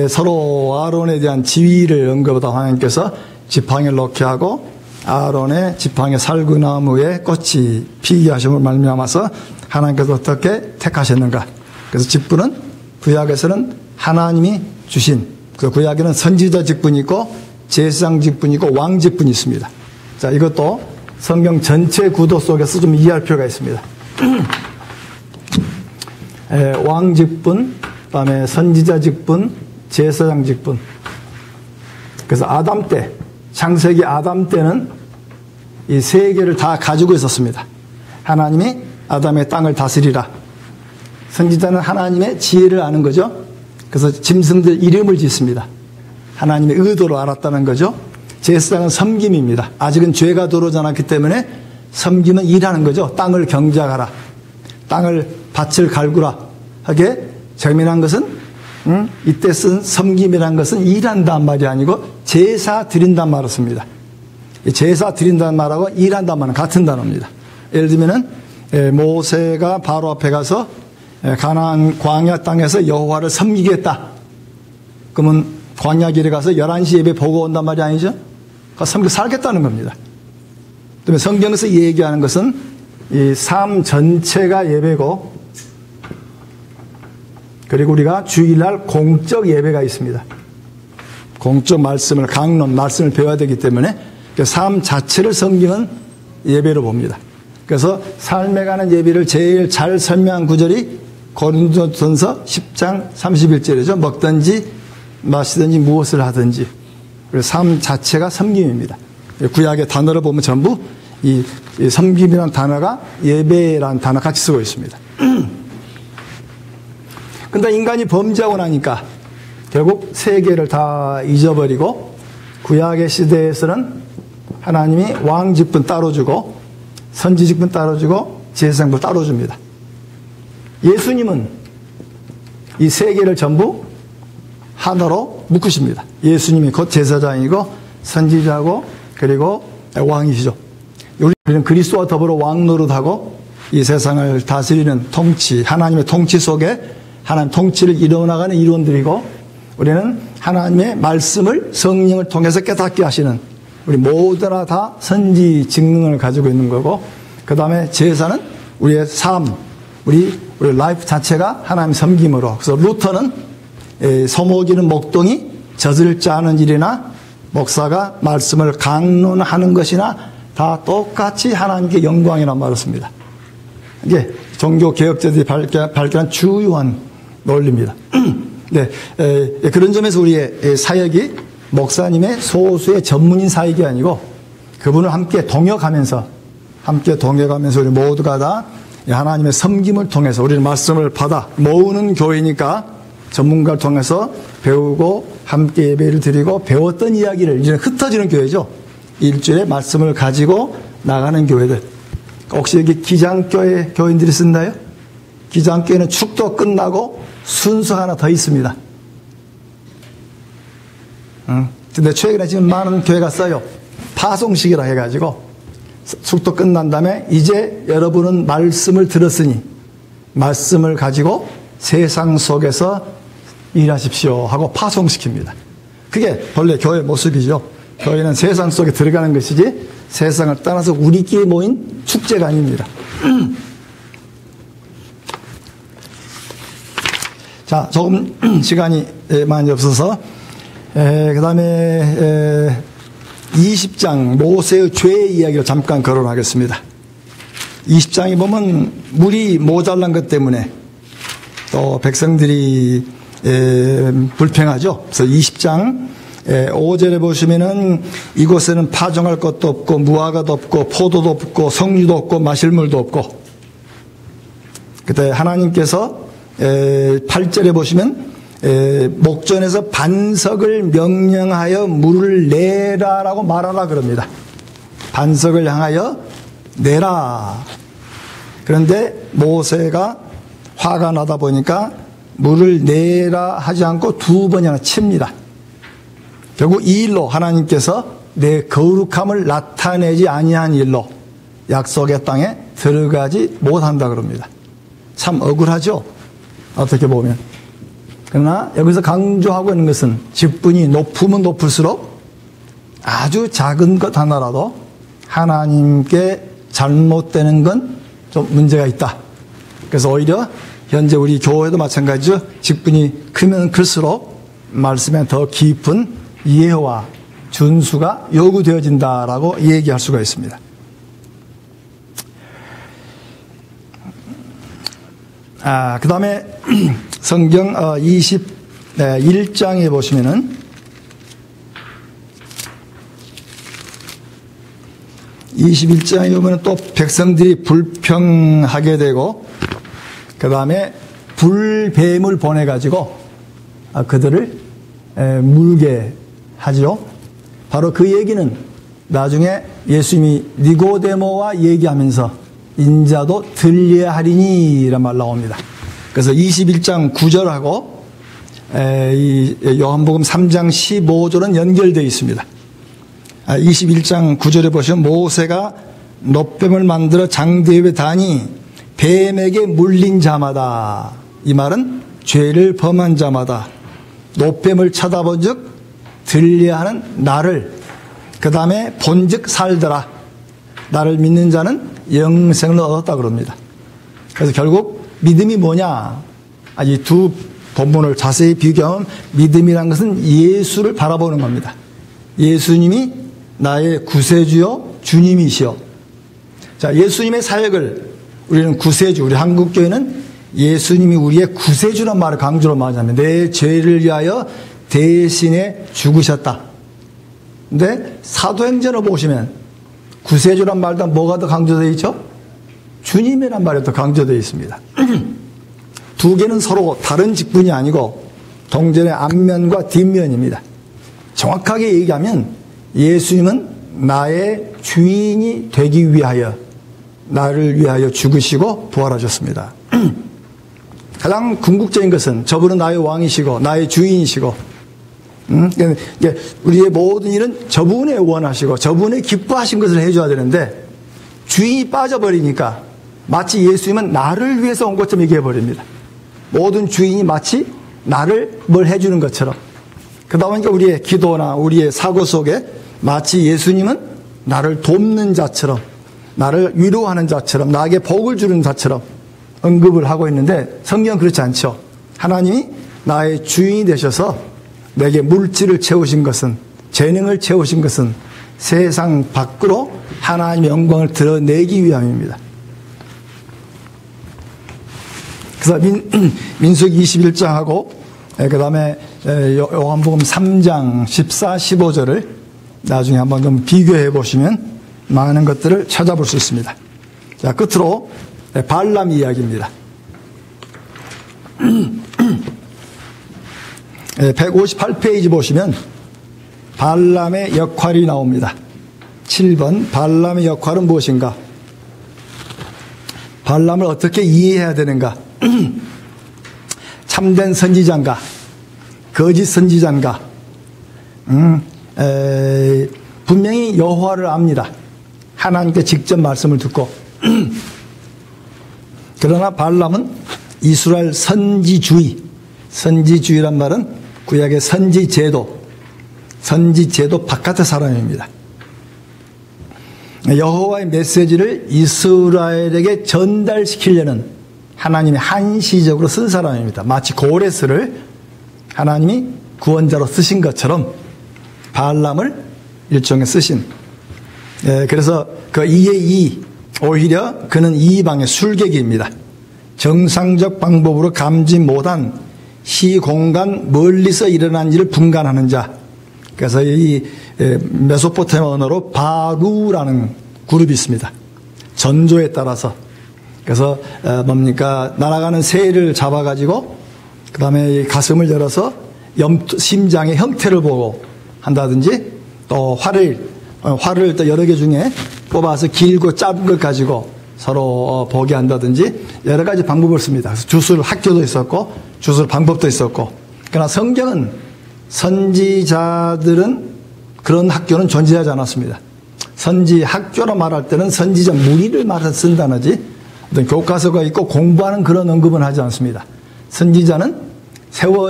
서로 아론에 대한 지위를 언급하다 하나님께서 지팡이를 놓게 하고 아론의 지팡이 살구나무에 꽃이 피게 하심을 말미암아서 하나님께서 어떻게 택하셨는가. 그래서 직분은 구약에서는 하나님이 주신, 그 구약에는 선지자 직분이 있고 제사장 직분이 있고 왕 직분이 있습니다. 자, 이것도 성경 전체 구도 속에서 좀 이해할 필요가 있습니다. 왕 직분, 그다음에 선지자 직분, 제사장 직분. 그래서 아담 때, 창세기 아담 때는 이 세 개를 다 가지고 있었습니다. 하나님이 아담의 땅을 다스리라. 선지자는 하나님의 지혜를 아는 거죠. 그래서 짐승들 이름을 짓습니다. 하나님의 의도로 알았다는 거죠. 제사장은 섬김입니다. 아직은 죄가 들어오지 않았기 때문에 섬김은 일하는 거죠. 땅을 경작하라, 땅을 밭을 갈구라 하게. 재미난 것은 이때 쓴 섬김이라는 것은 일한다는 말이 아니고 제사 드린다는 말을 씁니다. 제사 드린다는 말하고 일한다는 말은 같은 단어입니다. 예를 들면은 모세가 바로 앞에 가서 가나안 광야 땅에서 여호와를 섬기겠다. 그러면 광야 길에 가서 11시 예배 보고 온단 말이 아니죠. 섬겨 살겠다는 겁니다. 그다음에 성경에서 얘기하는 것은 이 삶 전체가 예배고, 그리고 우리가 주일날 공적 예배가 있습니다. 공적 말씀을, 강론 말씀을 배워야 되기 때문에 삶 자체를 성경은 예배로 봅니다. 그래서 삶에 관한 예배를 제일 잘 설명한 구절이 고린도전서 10장 31절이죠. 먹든지 마시든지 무엇을 하든지. 삶 자체가 섬김입니다. 구약의 단어를 보면 전부 이 섬김이라는 단어가 예배라는 단어 같이 쓰고 있습니다. 근데 인간이 범죄하고 나니까 결국 세 개를 다 잊어버리고, 구약의 시대에서는 하나님이 왕 직분 따로 주고 선지직분 따로 주고 제사장도 따로 줍니다. 예수님은 이 세 개를 전부 하나로 묶으십니다. 예수님이 곧 제사장이고 선지자고 그리고 왕이시죠. 우리는 그리스도와 더불어 왕 노릇하고 이 세상을 다스리는 통치, 하나님의 통치 속에 하나님 통치를 이루어나가는 일원들이고, 우리는 하나님의 말씀을 성령을 통해서 깨닫게 하시는, 우리 모두나 다 선지 직능을 가지고 있는 거고, 그 다음에 제사는 우리의 삶, 우리 라이프 자체가 하나님 섬김으로. 그래서 루터는 소목이는 목동이 젖을 짜는 일이나 목사가 말씀을 강론하는 것이나 다 똑같이 하나님께 영광이라는 말을 씁니다. 이게 종교 개혁자들이 발견한 주요한 논리입니다. 네, 그런 점에서 우리의 사역이 목사님의 소수의 전문인 사역이 아니고 그분을 함께 동역하면서 우리 모두가 다 하나님의 섬김을 통해서 우리는 말씀을 받아 모으는 교회니까 전문가를 통해서 배우고 함께 예배를 드리고 배웠던 이야기를 이제 흩어지는 교회죠. 일주일에 말씀을 가지고 나가는 교회들. 혹시 여기 기장교회 교인들이 쓴다요? 기장교회는 축도 끝나고 순서 하나 더 있습니다. 근데 최근에 지금 많은 교회가 써요. 파송식이라 해가지고 축도 끝난 다음에 이제 여러분은 말씀을 들었으니 말씀을 가지고 세상 속에서 일하십시오 하고 파송시킵니다. 그게 본래 교회의 모습이죠. 교회는 세상 속에 들어가는 것이지 세상을 떠나서 우리끼리 모인 축제가 아닙니다. 자, 조금 시간이 많이 없어서 그 다음에 20장 모세의 죄 이야기를 잠깐 거론하겠습니다. 20장에 보면 물이 모자란 것 때문에 또 백성들이 불평하죠. 그래서 20장 5절에 보시면은 이곳에는 파종할 것도 없고 무화과도 없고 포도도 없고 석류도 없고 마실 물도 없고, 그때 하나님께서 8절에 보시면 목전에서 반석을 명령하여 물을 내라라고 말하라 그럽니다. 반석을 향하여 내라. 그런데 모세가 화가 나다 보니까 물을 내라 하지 않고 두 번이나 칩니다. 결국 이 일로 하나님께서 내 거룩함을 나타내지 아니한 일로 약속의 땅에 들어가지 못한다 그럽니다. 참 억울하죠? 어떻게 보면. 그러나 여기서 강조하고 있는 것은 직분이 높으면 높을수록 아주 작은 것 하나라도 하나님께 잘못되는 건 좀 문제가 있다. 그래서 오히려 현재 우리 교회도 마찬가지죠. 직분이 크면 클수록 말씀에 더 깊은 이해와 준수가 요구되어진다라고 얘기할 수가 있습니다. 그 다음에 성경 21장에 보시면은 21장에 보면 또 백성들이 불평하게 되고 그 다음에 불뱀을 보내가지고 그들을 물게 하죠. 바로 그 얘기는 나중에 예수님이 니고데모와 얘기하면서 인자도 들려야 하리니 이란 말 나옵니다. 그래서 21장 9절하고 이 요한복음 3장 15절은 연결되어 있습니다. 21장 9절에 보시면 모세가 놋뱀을 만들어 장대에 다니 뱀에게 물린 자마다, 이 말은 죄를 범한 자마다 놋뱀을 쳐다본 즉 들려하는 나를, 그 다음에 본즉 살더라. 나를 믿는 자는 영생을 얻었다 그럽니다. 그래서 결국 믿음이 뭐냐? 이 두 본문을 자세히 비교하면 믿음이란 것은 예수를 바라보는 겁니다. 예수님이 나의 구세주요 주님이시여. 자, 예수님의 사역을 우리는 구세주, 우리 한국교회는 예수님이 우리의 구세주란 말을 강조로 많이 합니다. 내 죄를 위하여 대신에 죽으셨다. 근데 사도행전을 보시면 구세주란 말보다 뭐가 더 강조되어 있죠? 주님이란 말이 더 강조되어 있습니다. 두 개는 서로 다른 직분이 아니고 동전의 앞면과 뒷면입니다. 정확하게 얘기하면 예수님은 나의 주인이 되기 위하여 나를 위하여 죽으시고 부활하셨습니다. 가장 궁극적인 것은 저분은 나의 왕이시고 나의 주인이시고 우리의 모든 일은 저분의 원하시고 저분의 기뻐하신 것을 해줘야 되는데 주인이 빠져버리니까 마치 예수님은 나를 위해서 온 것처럼 얘기해버립니다. 모든 주인이 마치 나를 뭘 해주는 것처럼. 그러다 보니까 우리의 기도나 우리의 사고 속에 마치 예수님은 나를 돕는 자처럼, 나를 위로하는 자처럼, 나에게 복을 주는 자처럼 언급을 하고 있는데 성경은 그렇지 않죠. 하나님이 나의 주인이 되셔서 내게 물질을 채우신 것은, 재능을 채우신 것은 세상 밖으로 하나님의 영광을 드러내기 위함입니다. 그래서 민수기 21장하고 그 다음에 요한복음 3장 14, 15절을 나중에 한번 좀 비교해 보시면 많은 것들을 찾아볼 수 있습니다. 자, 끝으로 발람 이야기입니다. 158페이지 보시면 발람의 역할이 나옵니다. 7번 발람의 역할은 무엇인가? 발람을 어떻게 이해해야 되는가? 참된 선지자인가? 거짓 선지자인가? 분명히 여호와를 압니다. 하나님께 직접 말씀을 듣고 그러나 발람은 이스라엘 선지주의란 말은 구약의 선지제도 바깥의 사람입니다. 여호와의 메시지를 이스라엘에게 전달시키려는 하나님이 한시적으로 쓴 사람입니다. 마치 고레스를 하나님이 구원자로 쓰신 것처럼 발람을 일종의 쓰신. 그래서 그 2의 2, 오히려 그는 이방의 술객입니다. 정상적 방법으로 감지 못한 시공간 멀리서 일어난 일을 분간하는 자. 그래서 이 메소포타미아 언어로 바루라는 그룹이 있습니다. 전조에 따라서. 그래서 뭡니까? 날아가는 새를 잡아가지고 그 다음에 가슴을 열어서 심장의 형태를 보고 한다든지 또 활을 또 여러 개 중에 뽑아서 길고 짧은 것 가지고 서로 보게 한다든지 여러 가지 방법을 씁니다. 그래서 주술 학교도 있었고 주술 방법도 있었고, 그러나 성경은 선지자들은 그런 학교는 존재하지 않았습니다. 선지 학교로 말할 때는 선지자 무리를 말해서 쓴다든지 어떤 교과서가 있고 공부하는 그런 언급은 하지 않습니다. 선지자는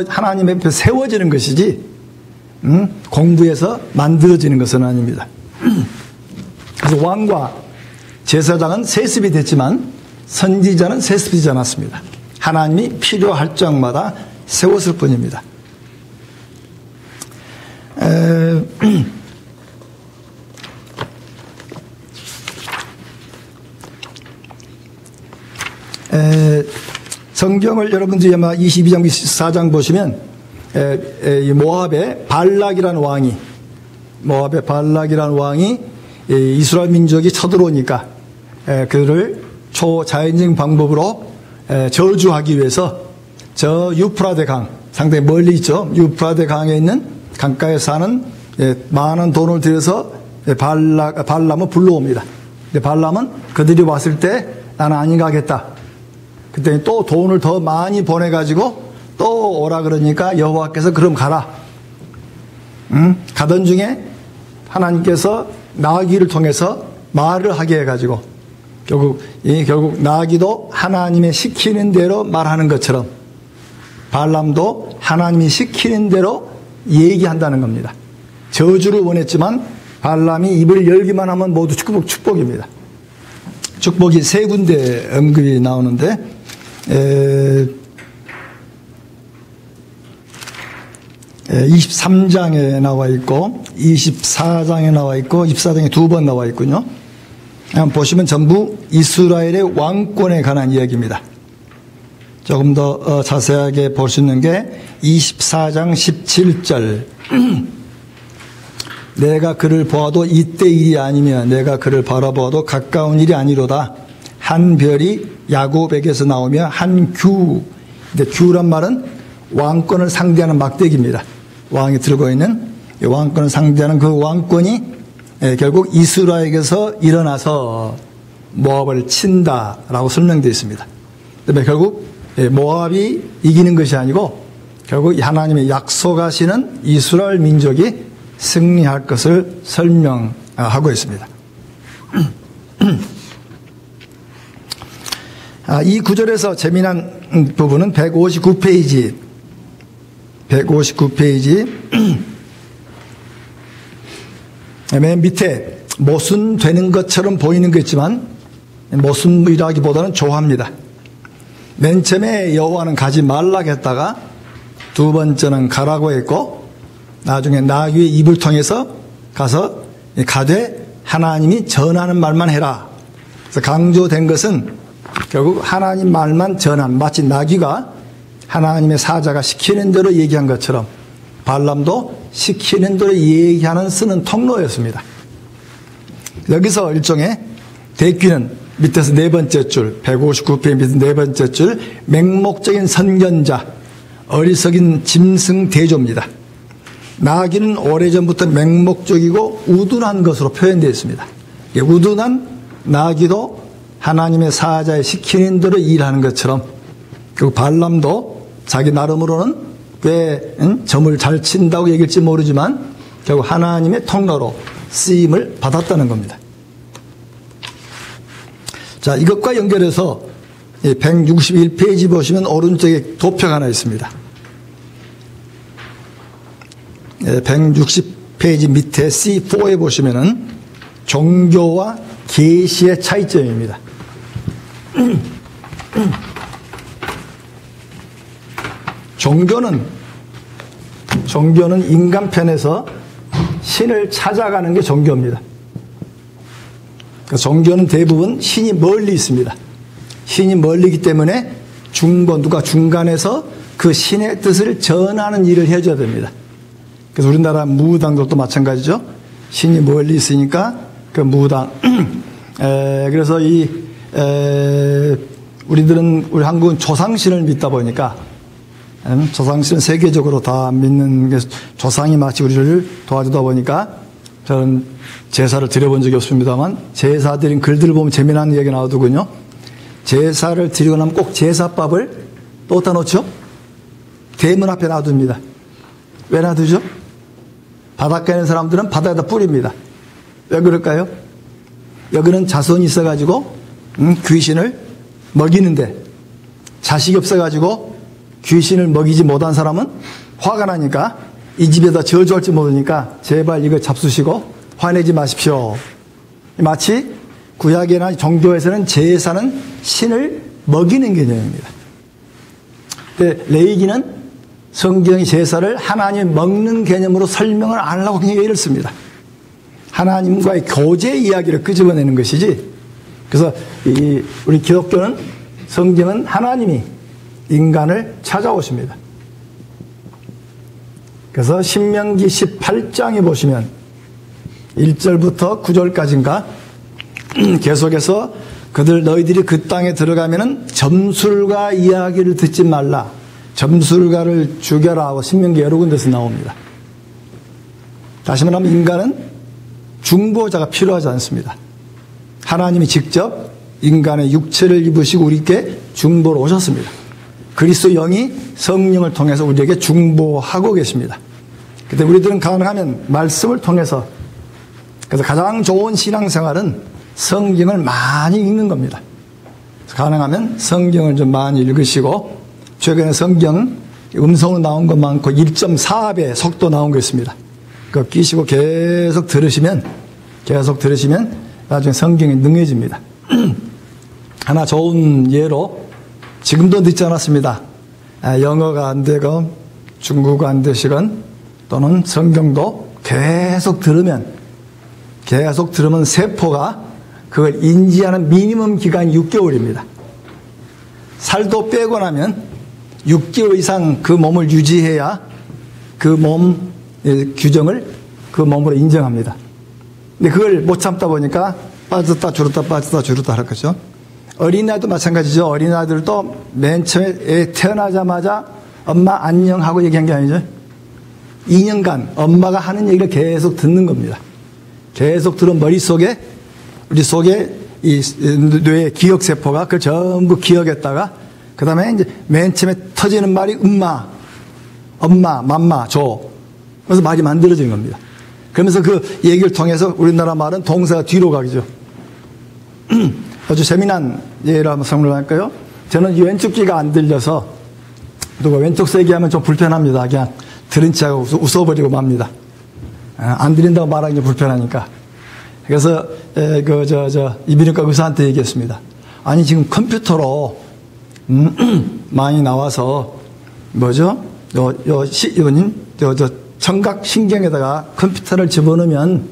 하나님 앞에 세워지는 것이지 공부해서 만들어지는 것은 아닙니다. 그래서 왕과 제사장은 세습이 됐지만 선지자는 세습이 되지 않았습니다. 하나님이 필요할 적마다 세웠을 뿐입니다. 성경을 여러분들이 아마 22장, 24장 보시면 모압의 발락이라는 왕이 이스라엘 민족이 쳐들어오니까 그들을 초자연적인 방법으로 저주하기 위해서 저 유프라데 강, 상당히 멀리 있죠. 유프라데 강에 있는 강가에 사는 많은 돈을 들여서 발람을 불러옵니다. 근데 발람은 그들이 왔을 때 나는 아닌 가겠다. 그때 또 돈을 더 많이 보내가지고 또 오라 그러니까 여호와께서 그럼 가라. 가던 중에 하나님께서 나귀를 통해서 말을 하게 해가지고 결국 나귀도 하나님의 시키는 대로 말하는 것처럼 발람도 하나님이 시키는 대로 얘기한다는 겁니다. 저주를 원했지만 발람이 입을 열기만 하면 모두 축복입니다. 축복이 세 군데 언급이 나오는데 23장에 나와 있고 24장에 나와 있고 24장에 두 번 나와 있군요. 한번 보시면 전부 이스라엘의 왕권에 관한 이야기입니다. 조금 더 자세하게 볼 수 있는 게 24장 17절 내가 그를 보아도 이때 일이 아니면 내가 그를 바라보아도 가까운 일이 아니로다. 한 별이 야곱에게서 나오며 한 규. 근데 규란 말은 왕권을 상대하는 막대기입니다. 왕이 들고 있는 왕권을 상대하는 그 왕권이 결국 이스라엘에게서 일어나서 모압을 친다라고 설명되어 있습니다. 그다음에 결국 모압이 이기는 것이 아니고 결국 하나님의 약속하시는 이스라엘 민족이 승리할 것을 설명하고 있습니다. 이 구절에서 재미난 부분은 159페이지 맨 밑에 모순되는 것처럼 보이는 것 있지만 모순이라기보다는 조합니다. 맨 처음에 여호와는 가지 말라고 했다가 두 번째는 가라고 했고 나중에 나귀의 입을 통해서 가서 가되 하나님이 전하는 말만 해라. 그래서 강조된 것은 결국 하나님 말만 전한, 마치 나귀가 하나님의 사자가 시키는 대로 얘기한 것처럼 발람도 시키는 대로 얘기하는 쓰는 통로였습니다. 여기서 일종의 대귀는 밑에서 네 번째 줄, 159페이지 밑에 네 번째 줄, 맹목적인 선견자, 어리석인 짐승 대조입니다. 나귀는 오래전부터 맹목적이고 우둔한 것으로 표현되어 있습니다. 우둔한 나귀도 하나님의 사자에 시키는 대로 일하는 것처럼 그 발람도 자기 나름으로는 꽤 점을 잘 친다고 얘기할지 모르지만 결국 하나님의 통로로 쓰임을 받았다는 겁니다. 자, 이것과 연결해서 161페이지 보시면 오른쪽에 도표가 하나 있습니다. 160페이지 밑에 C4에 보시면은 종교와 계시의 차이점입니다. 종교는 인간 편에서 신을 찾아가는 게 종교입니다. 종교는 대부분 신이 멀리 있습니다. 신이 멀리기 때문에 누가 중간에서 그 신의 뜻을 전하는 일을 해줘야 됩니다. 그래서 우리나라 무당들도 마찬가지죠. 신이 멀리 있으니까 그 무당. 그래서 우리 한국은 조상신을 믿다 보니까 조상신은 세계적으로 다 믿는 게 조상이 마치 우리를 도와주다 보니까 저는 제사를 드려본 적이 없습니다만 제사 드린 글들을 보면 재미난 얘기가 나오더군요. 제사를 드리고 나면 꼭 제사밥을 또 어디다 놓죠? 대문 앞에 놔둡니다. 왜 놔두죠? 바닷가에 있는 사람들은 바다에다 뿌립니다. 왜 그럴까요? 여기는 자손이 있어가지고 귀신을 먹이는데 자식이 없어가지고 귀신을 먹이지 못한 사람은 화가 나니까 이 집에다 저주할지 모르니까 제발 이거 잡수시고 화내지 마십시오. 마치 구약이나 종교에서는 제사는 신을 먹이는 개념입니다. 근데 레위기는 성경의 제사를 하나님 먹는 개념으로 설명을 안 하려고 그냥 예를 씁니다. 하나님과의 교제 이야기를 끄집어내는 것이지. 그래서 우리 기독교는 성경은 하나님이 인간을 찾아오십니다. 그래서 신명기 18장에 보시면 1절부터 9절까지인가 계속해서 너희들이 그 땅에 들어가면은 점술가 이야기를 듣지 말라. 점술가를 죽여라 하고 신명기 여러 군데서 나옵니다. 다시 말하면 인간은 중보자가 필요하지 않습니다. 하나님이 직접 인간의 육체를 입으시고 우리에게 중보로 오셨습니다. 그리스도 영이 성령을 통해서 우리에게 중보하고 계십니다. 그때 우리들은 가능하면 말씀을 통해서 그래서 가장 좋은 신앙생활은 성경을 많이 읽는 겁니다. 가능하면 성경을 좀 많이 읽으시고 최근에 성경 음성으로 나온 것 많고 1.4배 속도 나온 거 있습니다. 그거 끼시고 계속 들으시면 나중에 성경이 능해집니다. 하나 좋은 예로 지금도 늦지 않았습니다. 영어가 안 되건 중국어 안 되시건 또는 성경도 계속 들으면 세포가 그걸 인지하는 미니멈 기간이 6개월입니다. 살도 빼고 나면 6개월 이상 그 몸을 유지해야 그 몸 규정을 그 몸으로 인정합니다. 근데 그걸 못 참다 보니까 빠졌다 줄었다 할 거죠. 어린아이도 마찬가지죠. 어린아이들도 맨 처음에 애 태어나자마자 엄마 안녕 하고 얘기한 게 아니죠. 2년간 엄마가 하는 얘기를 계속 듣는 겁니다. 계속 들은 우리 속에 이 뇌의 기억세포가 그걸 전부 기억했다가 그 다음에 이제 맨 처음에 터지는 말이 엄마, 맘마, 줘. 그래서 말이 만들어진 겁니다. 그러면서 그 얘기를 통해서 우리나라 말은 동사가 뒤로 가기죠. 아주 재미난 예를 한번 설명할까요? 저는 이 왼쪽 귀가 안 들려서 누가 왼쪽 세기 하면 좀 불편합니다. 그냥 들은 척하고 웃어버리고 맙니다. 안 들린다고 말하기 좀 불편하니까. 그래서 이비인후과 의사한테 얘기했습니다. 아니 지금 컴퓨터로 많이 나와서 뭐죠? 청각 신경에다가 컴퓨터를 집어넣으면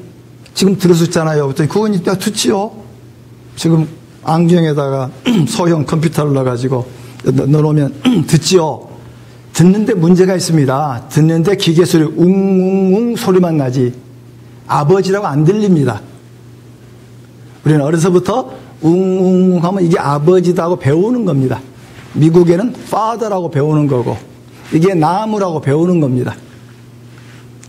지금 들을 수 있잖아요. 그랬더니 그건 이따 듣지요. 지금 안경에다가 소형 컴퓨터를 넣어가지고 넣어놓으면 듣지요. 듣는데 문제가 있습니다. 듣는데 기계 소리 웅웅웅 소리만 나지 아버지라고 안 들립니다. 우리는 어려서부터 웅웅 하면 이게 아버지다고 배우는 겁니다. 미국에는 father라고 배우는 거고 이게 나무라고 배우는 겁니다.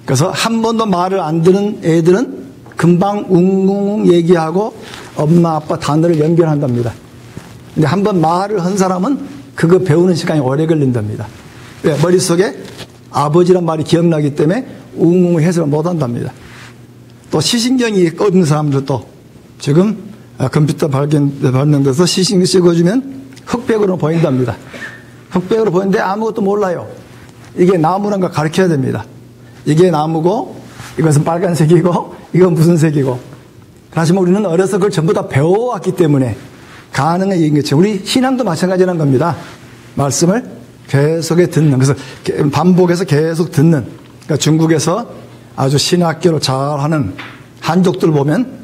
그래서 한 번도 말을 안 듣는 애들은 금방 웅웅웅 얘기하고 엄마 아빠 단어를 연결한답니다. 근데 한 번 말을 한 사람은 그거 배우는 시간이 오래 걸린답니다. 왜? 머릿속에 아버지란 말이 기억나기 때문에 웅웅 해석을 못한답니다. 또 시신경이 꺼진 사람들도 지금 컴퓨터 발명돼서 시신경 찍어주면 흑백으로 보인답니다. 흑백으로 보이는데 아무것도 몰라요. 이게 나무란 걸 가르쳐야 됩니다. 이게 나무고 이것은 빨간색이고 이건 무슨 색이고. 하지만 우리는 어려서 그걸 전부 다 배워왔기 때문에 가능한 얘기인 것처럼 우리 신앙도 마찬가지라는 겁니다. 말씀을 계속해 듣는. 그래서 반복해서 계속 듣는. 그러니까 중국에서 아주 신학교를 잘하는 한족들 보면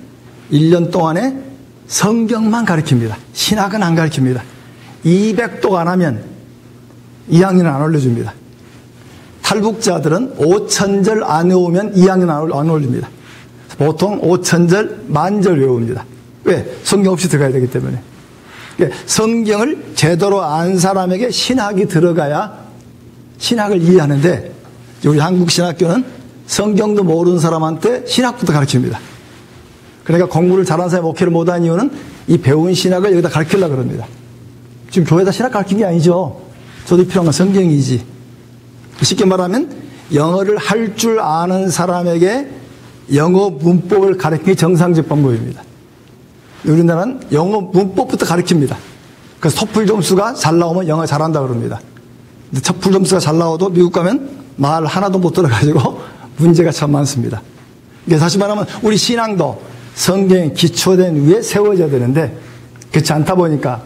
1년 동안에 성경만 가르칩니다. 신학은 안 가르칩니다. 200도 안 하면 2학년 안 올려줍니다. 탈북자들은 5천절 안 외우면 2학년 안 올립니다. 보통 5천절 만절 외웁니다. 왜? 성경 없이 들어가야 되기 때문에. 성경을 제대로 안 사람에게 신학이 들어가야 신학을 이해하는데 우리 한국 신학교는 성경도 모르는 사람한테 신학부터 가르칩니다. 그러니까 공부를 잘하는 사람이 목회를 못하는 이유는 이 배운 신학을 여기다 가르치려고 그럽니다. 지금 교회에다 신학 가르친 게 아니죠. 저도 필요한 건 성경이지. 쉽게 말하면 영어를 할 줄 아는 사람에게 영어 문법을 가르치는 게 정상적 방법입니다. 우리나라는 영어 문법부터 가르칩니다. 그래서 토플 점수가 잘 나오면 영어 잘한다 그럽니다. 근데 토플 점수가 잘 나와도 미국 가면 말 하나도 못 들어가지고 문제가 참 많습니다. 그래서 다시 말하면 우리 신앙도 성경에 기초된 위에 세워져야 되는데 그렇지 않다 보니까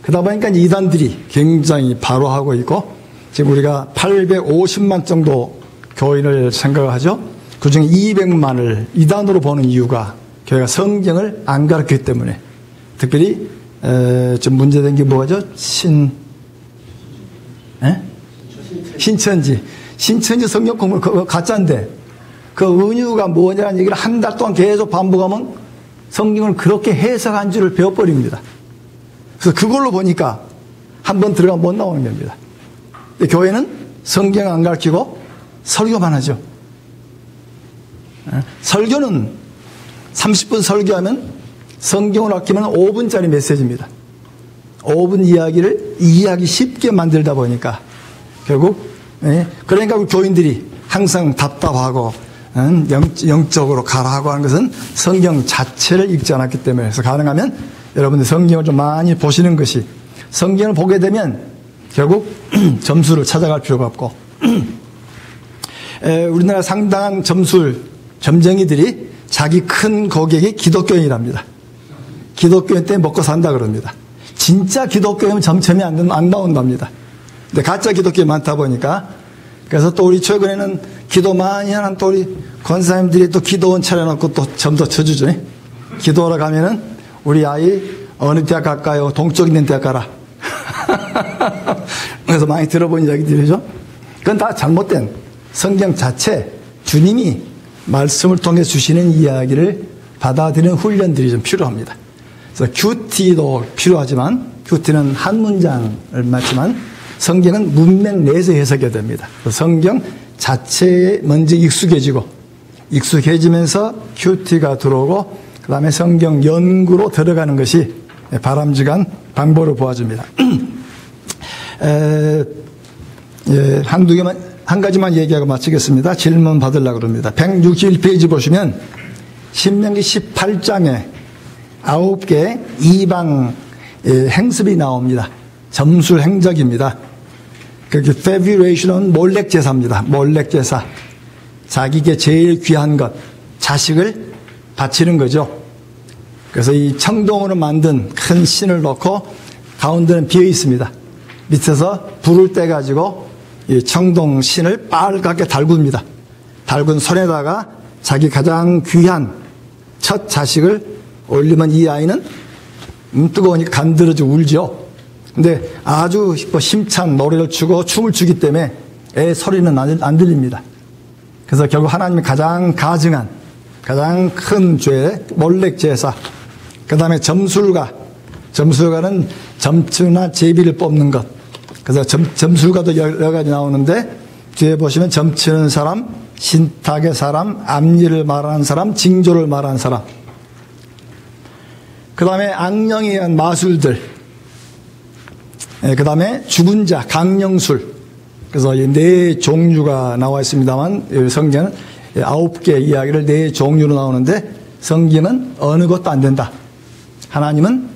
그러다 보니까 이단들이 굉장히 바로 하고 있고 지금 우리가 850만 정도 교인을 생각하죠. 그중에 200만을 이단으로 보는 이유가 교회가 성경을 안 가르치기 때문에. 특별히 좀 문제된 게 뭐죠? 신천지 성경 공부 그거 가짜인데 그 은유가 뭐냐는 얘기를 한 달 동안 계속 반복하면 성경을 그렇게 해석한 줄을 배워버립니다. 그래서 그걸로 보니까 한번 들어가면 못 나오는 겁니다. 교회는 성경 안 가르치고 설교만 하죠. 설교는 30분 설교하면 성경을 아끼면 5분짜리 메시지입니다. 5분 이야기를 이해하기 쉽게 만들다 보니까 결국 그러니까 우리 교인들이 항상 답답하고 영적으로 가라하고 하는 것은 성경 자체를 읽지 않았기 때문에. 그래서 가능하면 여러분들 성경을 좀 많이 보시는 것이, 성경을 보게 되면 결국 점수를 찾아갈 필요가 없고 우리나라 상당한 점쟁이들이 자기 큰 고객이 기독교인이랍니다. 기독교인 때문에 먹고 산다 그럽니다. 진짜 기독교인은 점점이 안 나온답니다. 근데 가짜 기독교인이 많다 보니까. 그래서 또 우리 최근에는 기도 많이 하는 또 우리 권사님들이 또 기도원 차려놓고 또 점도 쳐주죠. 기도하러 가면은 우리 아이 어느 대학 갈까요? 동쪽 있는 대학 가라. 그래서 많이 들어본 이야기들이죠. 그건 다 잘못된 성경 자체, 주님이 말씀을 통해 주시는 이야기를 받아들이는 훈련들이 좀 필요합니다. 그래서 큐티도 필요하지만, 큐티는 한 문장을 맞지만 성경은 문맥 내에서 해석해야 됩니다. 성경 자체에 먼저 익숙해지면서 큐티가 들어오고 그 다음에 성경 연구로 들어가는 것이 바람직한 방법으로 보아집니다. 한 가지만 얘기하고 마치겠습니다. 질문 받으려고 합니다. 161페이지 보시면 신명기 18장에 9개 이방 행습이 나옵니다. 점술 행적입니다. 그게 페뷰레이션은 몰렉 제사입니다. 몰렉 제사. 자기에게 제일 귀한 것, 자식을 바치는 거죠. 그래서 이 청동으로 만든 큰 신을 놓고 가운데는 비어 있습니다. 밑에서 불을 떼가지고 이 청동 신을 빨갛게 달굽니다. 달군 손에다가 자기 가장 귀한 첫 자식을 올리면 이 아이는 뜨거우니까 간드러져 울죠. 근데 아주 힘찬 노래를 추고 춤을 추기 때문에 애 소리는 안 들립니다. 그래서 결국 하나님이 가장 가증한 가장 큰 죄, 몰렉 제사. 그 다음에 점술가는 점치나 제비를 뽑는 것. 그래서 점술가도 여러 가지 나오는데 뒤에 보시면 점치는 사람, 신탁의 사람, 앞니를 말하는 사람, 징조를 말하는 사람. 그 다음에 악령에 의한 마술들. 그 다음에 죽은 자, 강령술. 그래서 이 네 종류가 나와 있습니다만 성경은 9개 이야기를 네 종류로 나오는데 성경은 어느 것도 안 된다. 하나님은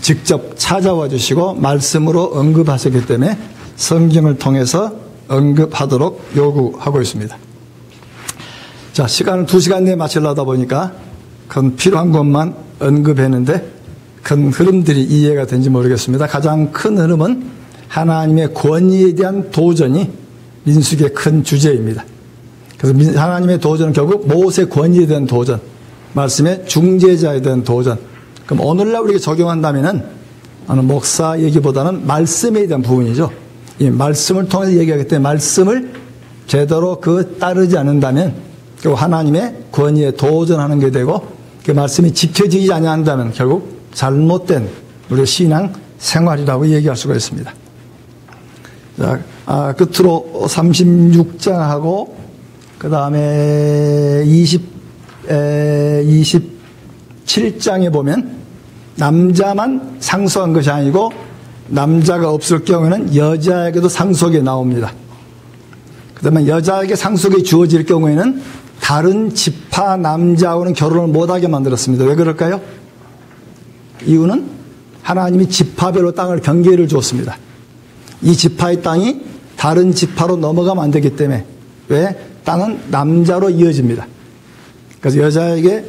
직접 찾아와 주시고 말씀으로 언급하셨기 때문에 성경을 통해서 언급하도록 요구하고 있습니다. 자, 시간을 2시간 내에 마치려다 보니까 큰 필요한 것만 언급했는데 큰 흐름들이 이해가 되는지 모르겠습니다. 가장 큰 흐름은 하나님의 권위에 대한 도전이 민수기의 큰 주제입니다. 그래서 하나님의 도전은 결국 모세 권위에 대한 도전, 말씀의 중재자에 대한 도전. 그럼 오늘날 우리가 적용한다면은 목사 얘기보다는 말씀에 대한 부분이죠. 이 말씀을 통해서 얘기하기 때문에 말씀을 제대로 따르지 않는다면 결국 하나님의 권위에 도전하는 게 되고 그 말씀이 지켜지지 않는다면 결국 잘못된 우리의 신앙 생활이라고 얘기할 수가 있습니다. 자, 끝으로 36장하고 그 다음에 27장에 보면 남자만 상속한 것이 아니고 남자가 없을 경우에는 여자에게도 상속이 나옵니다. 그 다음에 여자에게 상속이 주어질 경우에는 다른 지파 남자하고는 결혼을 못하게 만들었습니다. 왜 그럴까요? 이유는 하나님이 지파별로 땅을 경계를 줬습니다. 이 지파의 땅이 다른 지파로 넘어가면 안 되기 때문에 왜? 땅은 남자로 이어집니다. 그래서 여자에게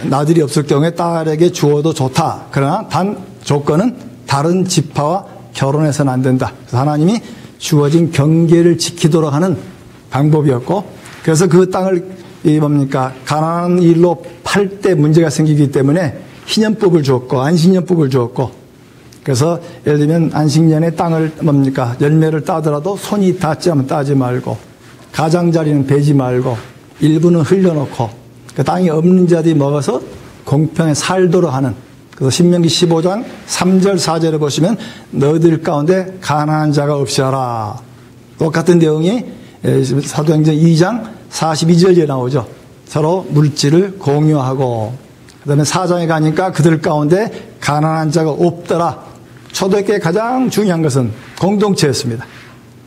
나들이 없을 경우에 딸에게 주어도 좋다. 그러나 단 조건은 다른 지파와 결혼해서는 안 된다. 그래서 하나님이 주어진 경계를 지키도록 하는 방법이었고 그래서 그 땅을 가나안 일로 팔 때 문제가 생기기 때문에 희년법을 주었고 안식년법을 주었고 그래서 예를 들면 안식년에 땅을 열매를 따더라도 손이 닿지 않으면 따지 말고 가장자리는 베지 말고 일부는 흘려놓고 그 땅이 없는 자들이 먹어서 공평에 살도록 하는 그래서 신명기 15장 3절 4절에 보시면 너희들 가운데 가난한 자가 없이 하라. 똑같은 내용이 사도행전 2장 42절에 나오죠. 서로 물질을 공유하고 그 다음에 4장에 가니까 그들 가운데 가난한 자가 없더라. 초대교회의 가장 중요한 것은 공동체였습니다.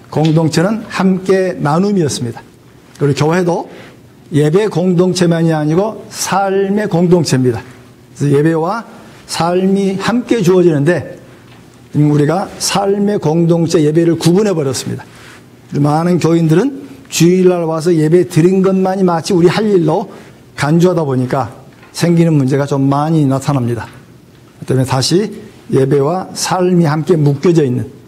공동체는 함께 나눔이었습니다. 그리고 교회도 예배 공동체만이 아니고 삶의 공동체입니다. 그래서 예배와 삶이 함께 주어지는데 우리가 삶의 공동체 예배를 구분해 버렸습니다. 많은 교인들은 주일날 와서 예배 드린 것만이 마치 우리 할 일로 간주하다 보니까 생기는 문제가 좀 많이 나타납니다. 그 때문에 다시 예배와 삶이 함께 묶여져 있는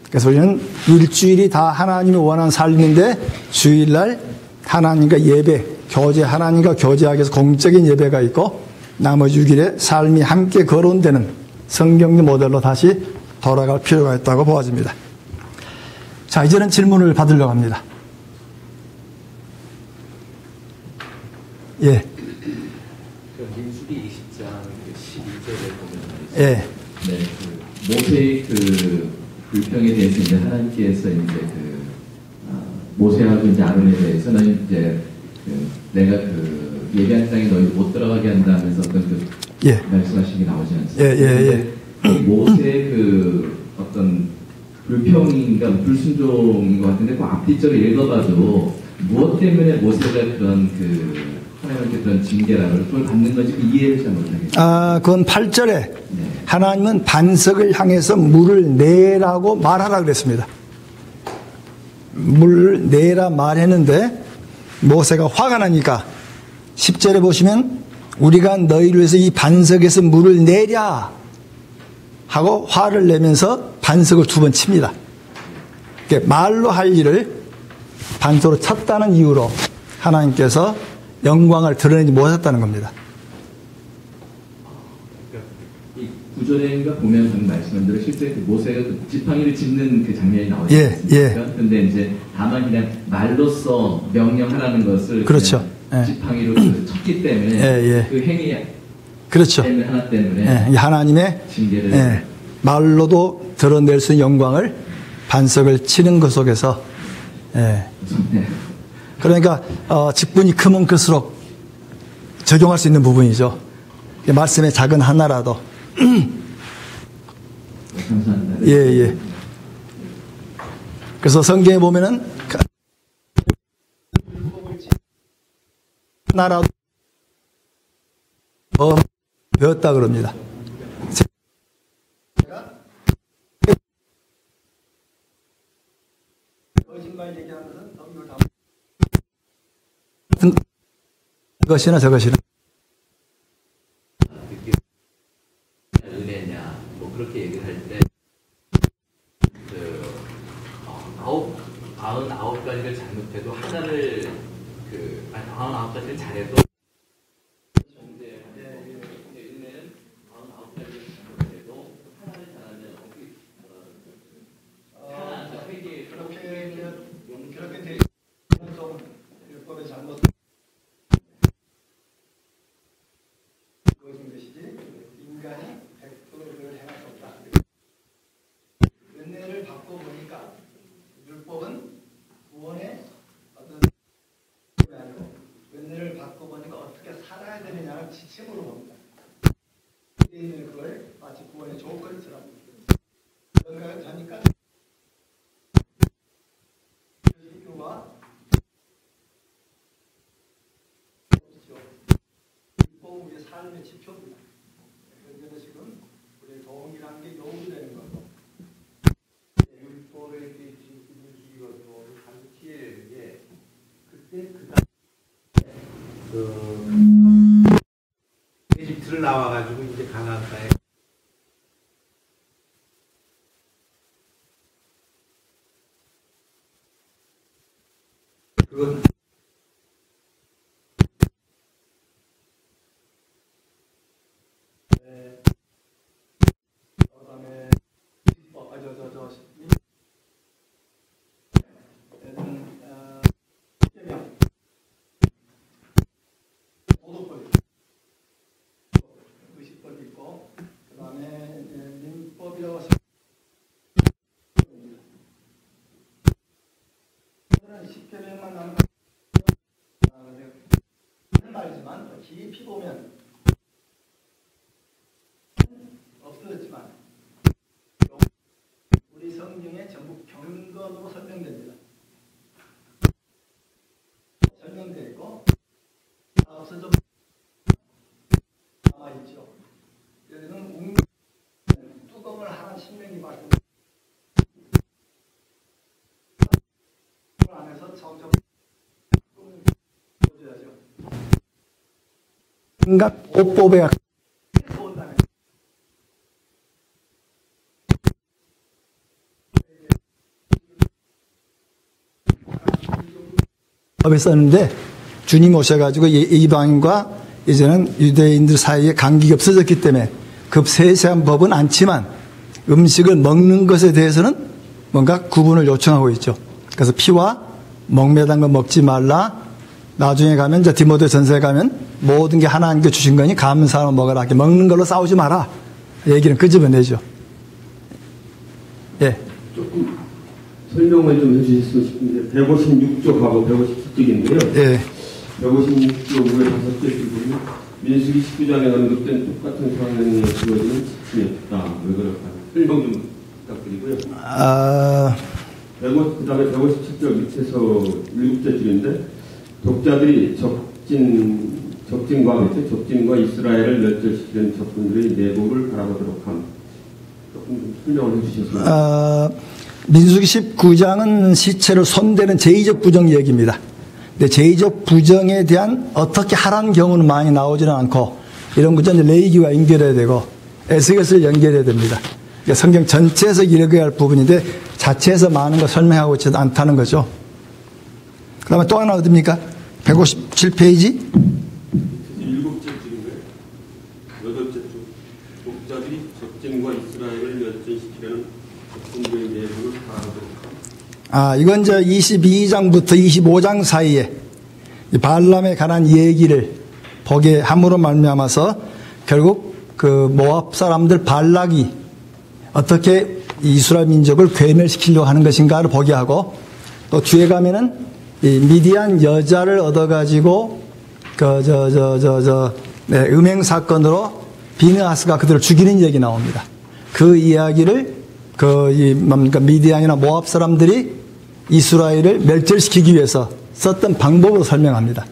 그래서 우리는 일주일이 다 하나님이 원하는 삶인데 주일날 하나님과 예배, 교제, 하나님과 교제하기 위해서 공적인 예배가 있고 나머지 6일에 삶이 함께 거론되는 성경적 모델로 다시 돌아갈 필요가 있다고 보아집니다. 자, 이제는 질문을 받으려고 합니다. 예. 민수기 20장 12절에 보면 예. 네, 모세의 불평에 대해서 이제 하나님께서 이제 모세하고 이제 아론에 대해서는 이제 내가 예배한 땅에 너희 못 들어가게 한다면서 어떤 그 예. 말씀하신 게 나오지 않습니까? 예. 모세의 그 어떤 불평인가 불순종인 것 같은데 그 앞뒤쪽을 읽어봐도 무엇 때문에 모세가 그런 그 하나님한테 그런 징계라고 그걸 받는 건지 그 이해를 잘 못하겠어요. 그건 8절에 하나님은 반석을 향해서 물을 내라고 말하라 그랬습니다. 물을 내라 말했는데 모세가 화가 나니까 10절에 보시면 우리가 너희를 위해서 이 반석에서 물을 내랴 하고 화를 내면서 반석을 2번 칩니다. 말로 할 일을 반석으로 쳤다는 이유로 하나님께서 영광을 드러내지 못했다는 겁니다. 이 구절인가 보면 방금 말씀한 대로 실제 그 모세가 그 지팡이를 짚는 그 장면이 나오지 않습니까? 근데 이제 다만 그냥 말로써 명령하라는 것을 그렇죠. 지팡이로 그 쳤기 때문에 그 행위 그렇죠. 때문에 하나 때문에 하나님의 징계를 말로도 드러낼 수 있는 영광을 반석을 치는 것 속에서 그러니까 직분이 크면 클수록 적용할 수 있는 부분이죠. 말씀의 작은 하나라도 감사합니다. 예. 그래서 성경에 보면은 하나라도 배웠다 그럽니다. 거짓말 얘기하는 것은 것이나 저것이나 은혜냐 뭐 그렇게 얘기를 할 때 그 99가지를 잘못해도 하나를 99가지를 잘해도 은혜는 99가지를 잘못해도 하나를 잘하면 그렇게 돼 율법의 잘못 그것인 것이지 인간이 100%를 행할 수 없다. 은혜를 받고 보니까 율법은 구원의 어떤 게 아니고 은혜를 받고 보니까 어떻게 살아야 되느냐를 지침으로 봅니다. 있는 그걸 마치 구원의 조건처럼 생각을 하니까 이유와 율법은 우리의 삶의 지표입니다. 그래서 지금 우리의 동일한 게 요구되는 거고 율법에 이루어지고 가르치는 게 그때 에집트를 나와가지고 이제 가나안에 그건 그다음에 도덕법 의식법이 있고 그다음에 민법이라고 하는 10개명만 나는 말이지만 깊이 보면 없어졌지만 우리 성경에 전부 경건으로 설명됩니다. 설명되어 있고 없어져 남아있죠. 여기는 뚜껑을 하나 신명이 말씀 안에서 점점 보여줘야죠. 생각 오법에 법에 썼는데 주님 오셔가지고 이방인과 이제는 유대인들 사이에 간격이 없어졌기 때문에 그 세세한 법은 않지만 음식을 먹는 것에 대해서는 뭔가 구분을 요청하고 있죠. 그래서 피와 먹매단 거 먹지 말라. 나중에 가면 이제 디모데 전서에 가면 모든 게 하나님께 주신 거니 감사하며 먹어라. 이렇게 먹는 걸로 싸우지 마라. 얘기는 끄집어내죠. 예. 조금 설명을 좀 해주실 수 싶은데 156쪽하고 157쪽인데요. 예. 156조의 5째 기준은 민수기 19장에 언급된 똑같은 상황에 주어지는 지침이었다. 왜 그럴까? 설명 좀 부탁드리고요. 그 다음에 157절 밑에서 7째 줄인데, 독자들이 적진과 이스라엘을 멸절시키는 적군들의 내복을 바라보도록 함. 조금 설명을 해주셨습니다. 민수기 19장은 시체를 손대는 제의적 부정 얘기입니다. 근데 제의적 부정에 대한 어떻게 하라는 경우는 많이 나오지는 않고, 이런 것은 레위기와 연결해야 되고 에스겔을 연결해야 됩니다. 그러니까 성경 전체에서 읽어야 할 부분인데 자체에서 많은 걸 설명하고 있지 않다는 거죠. 그 다음에 또 하나 어딥니까? 157페이지. 7째 줄인가요? 8째 줄. 독자들이 적진과 이스라엘을 멸절시키려는 적군들의 내복을 바라보도록 함. 이건 저 22장부터 25장 사이에 발람에 관한 얘기를 보게 함으로 말미암아서 결국 그 모압 사람들 발락이 어떻게 이스라엘 민족을 괴멸시키려고 하는 것인가를 보게 하고, 또 뒤에 가면은 이 미디안 여자를 얻어가지고 음행 사건으로 비느하스가 그들을 죽이는 얘기 나옵니다. 그 이야기를 미디안이나 모압 사람들이 이스라엘을 멸절시키기 위해서 썼던 방법으로 설명합니다.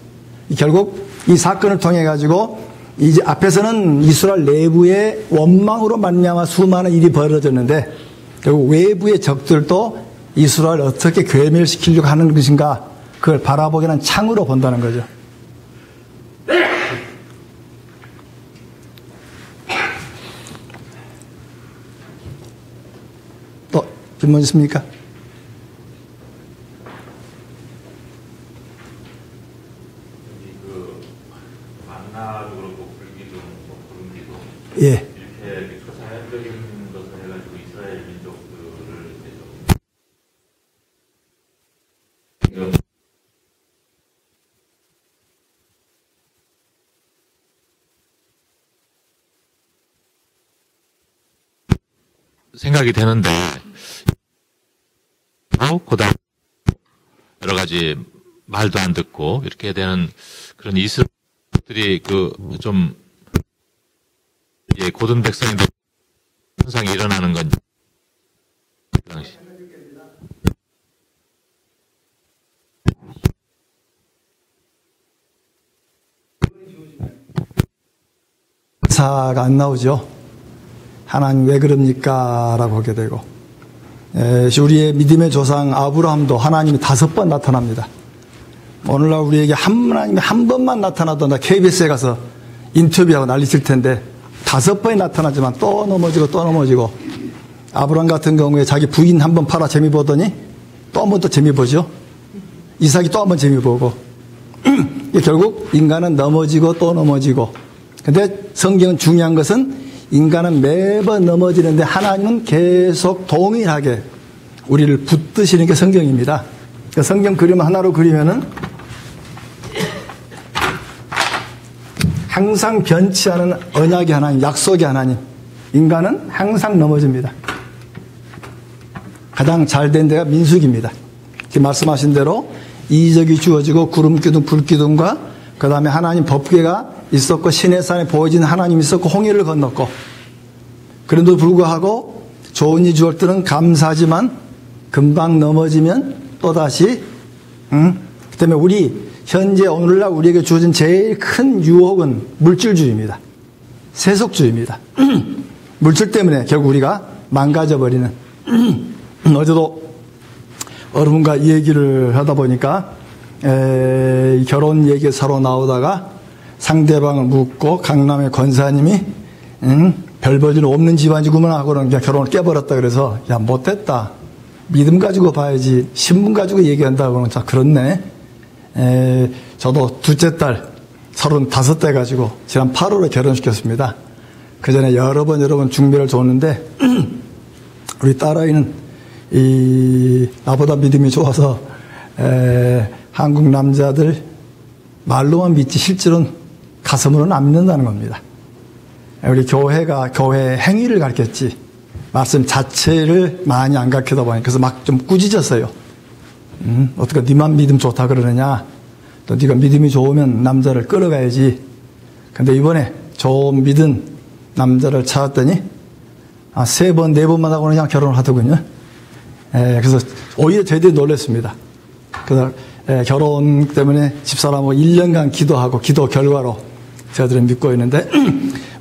결국 이 사건을 통해 가지고 이제 앞에서는 이스라엘 내부의 원망으로 말미암아 수많은 일이 벌어졌는데, 결국 외부의 적들도 이스라엘을 어떻게 괴멸시키려고 하는 것인가, 그걸 바라보게 하는 창으로 본다는 거죠. 또 질문 있습니까? 예. 이렇게 초자연적인 것을 해가지고 이스라엘 민족들을 이제 생각이 되는데, 그다음 여러 가지 말도 안 듣고 이렇게 되는 그런 이스라엘들이 좀 고든 백성인데 현상이 일어나는 건 그 당시. 사가 안 나오죠. 하나님 왜 그럽니까? 라고 하게 되고, 우리의 믿음의 조상 아브라함도 하나님이 5번 나타납니다. 오늘날 우리에게 하나님이 한 번만 나타나도 나 KBS에 가서 인터뷰하고 난리칠 텐데 5번이 나타나지만 또 넘어지고, 아브라함 같은 경우에 자기 부인 한 번 팔아 재미 보더니 또 한 번 또 재미 보죠. 이삭이 또 한 번 재미 보고 결국 인간은 넘어지고 또 넘어지고. 근데 성경은 중요한 것은 인간은 매번 넘어지는데 하나님은 계속 동일하게 우리를 붙드시는 게 성경입니다. 그러니까 성경 그림 하나로 그리면은 항상 변치 않은 언약의 하나님, 약속의 하나님. 인간은 항상 넘어집니다. 가장 잘된 데가 민수기입니다. 말씀하신 대로 이적이 주어지고 구름 기둥, 불 기둥과 그 다음에 하나님 법궤가 있었고 시내산에 보여진 하나님이 있었고 홍해를 건넜고, 그런데도 불구하고 좋은 일 주을 때는 감사하지만 금방 넘어지면 또다시 그 때문에 우리 현재 오늘날 우리에게 주어진 제일 큰 유혹은 물질주의입니다. 세속주의입니다. 물질 때문에 결국 우리가 망가져버리는. 어제도 여러분과 얘기를 하다 보니까 결혼 얘기 서로 나오다가 상대방을 묻고 강남의 권사님이 별볼일 없는 집안이구만 하고는 그냥 결혼을 깨버렸다. 그래서 야 못됐다. 믿음 가지고 봐야지 신분 가지고 얘기한다고 하면 자 그렇네. 저도 둘째 딸 35대 가지고 지난 8월에 결혼시켰습니다. 그 전에 여러 번 중매를 줬는데 우리 딸아이는 나보다 믿음이 좋아서 한국 남자들 말로만 믿지 실제로는 가슴으로는 안 믿는다는 겁니다. 우리 교회가 교회 행위를 가르쳤지 말씀 자체를 많이 안 가르치다 보니까 그래서 막 좀 꾸짖었어요. 어떻게 니만 믿음 좋다 그러느냐. 또 네가 믿음이 좋으면 남자를 끌어가야지. 근데 이번에 좋은 믿은 남자를 찾았더니 3번, 4번만 하고는 그냥 결혼을 하더군요. 그래서 오히려 저희들이 놀랐습니다. 그래서 결혼 때문에 집사람하고 1년간 기도하고 기도 결과로 저희들은 믿고 있는데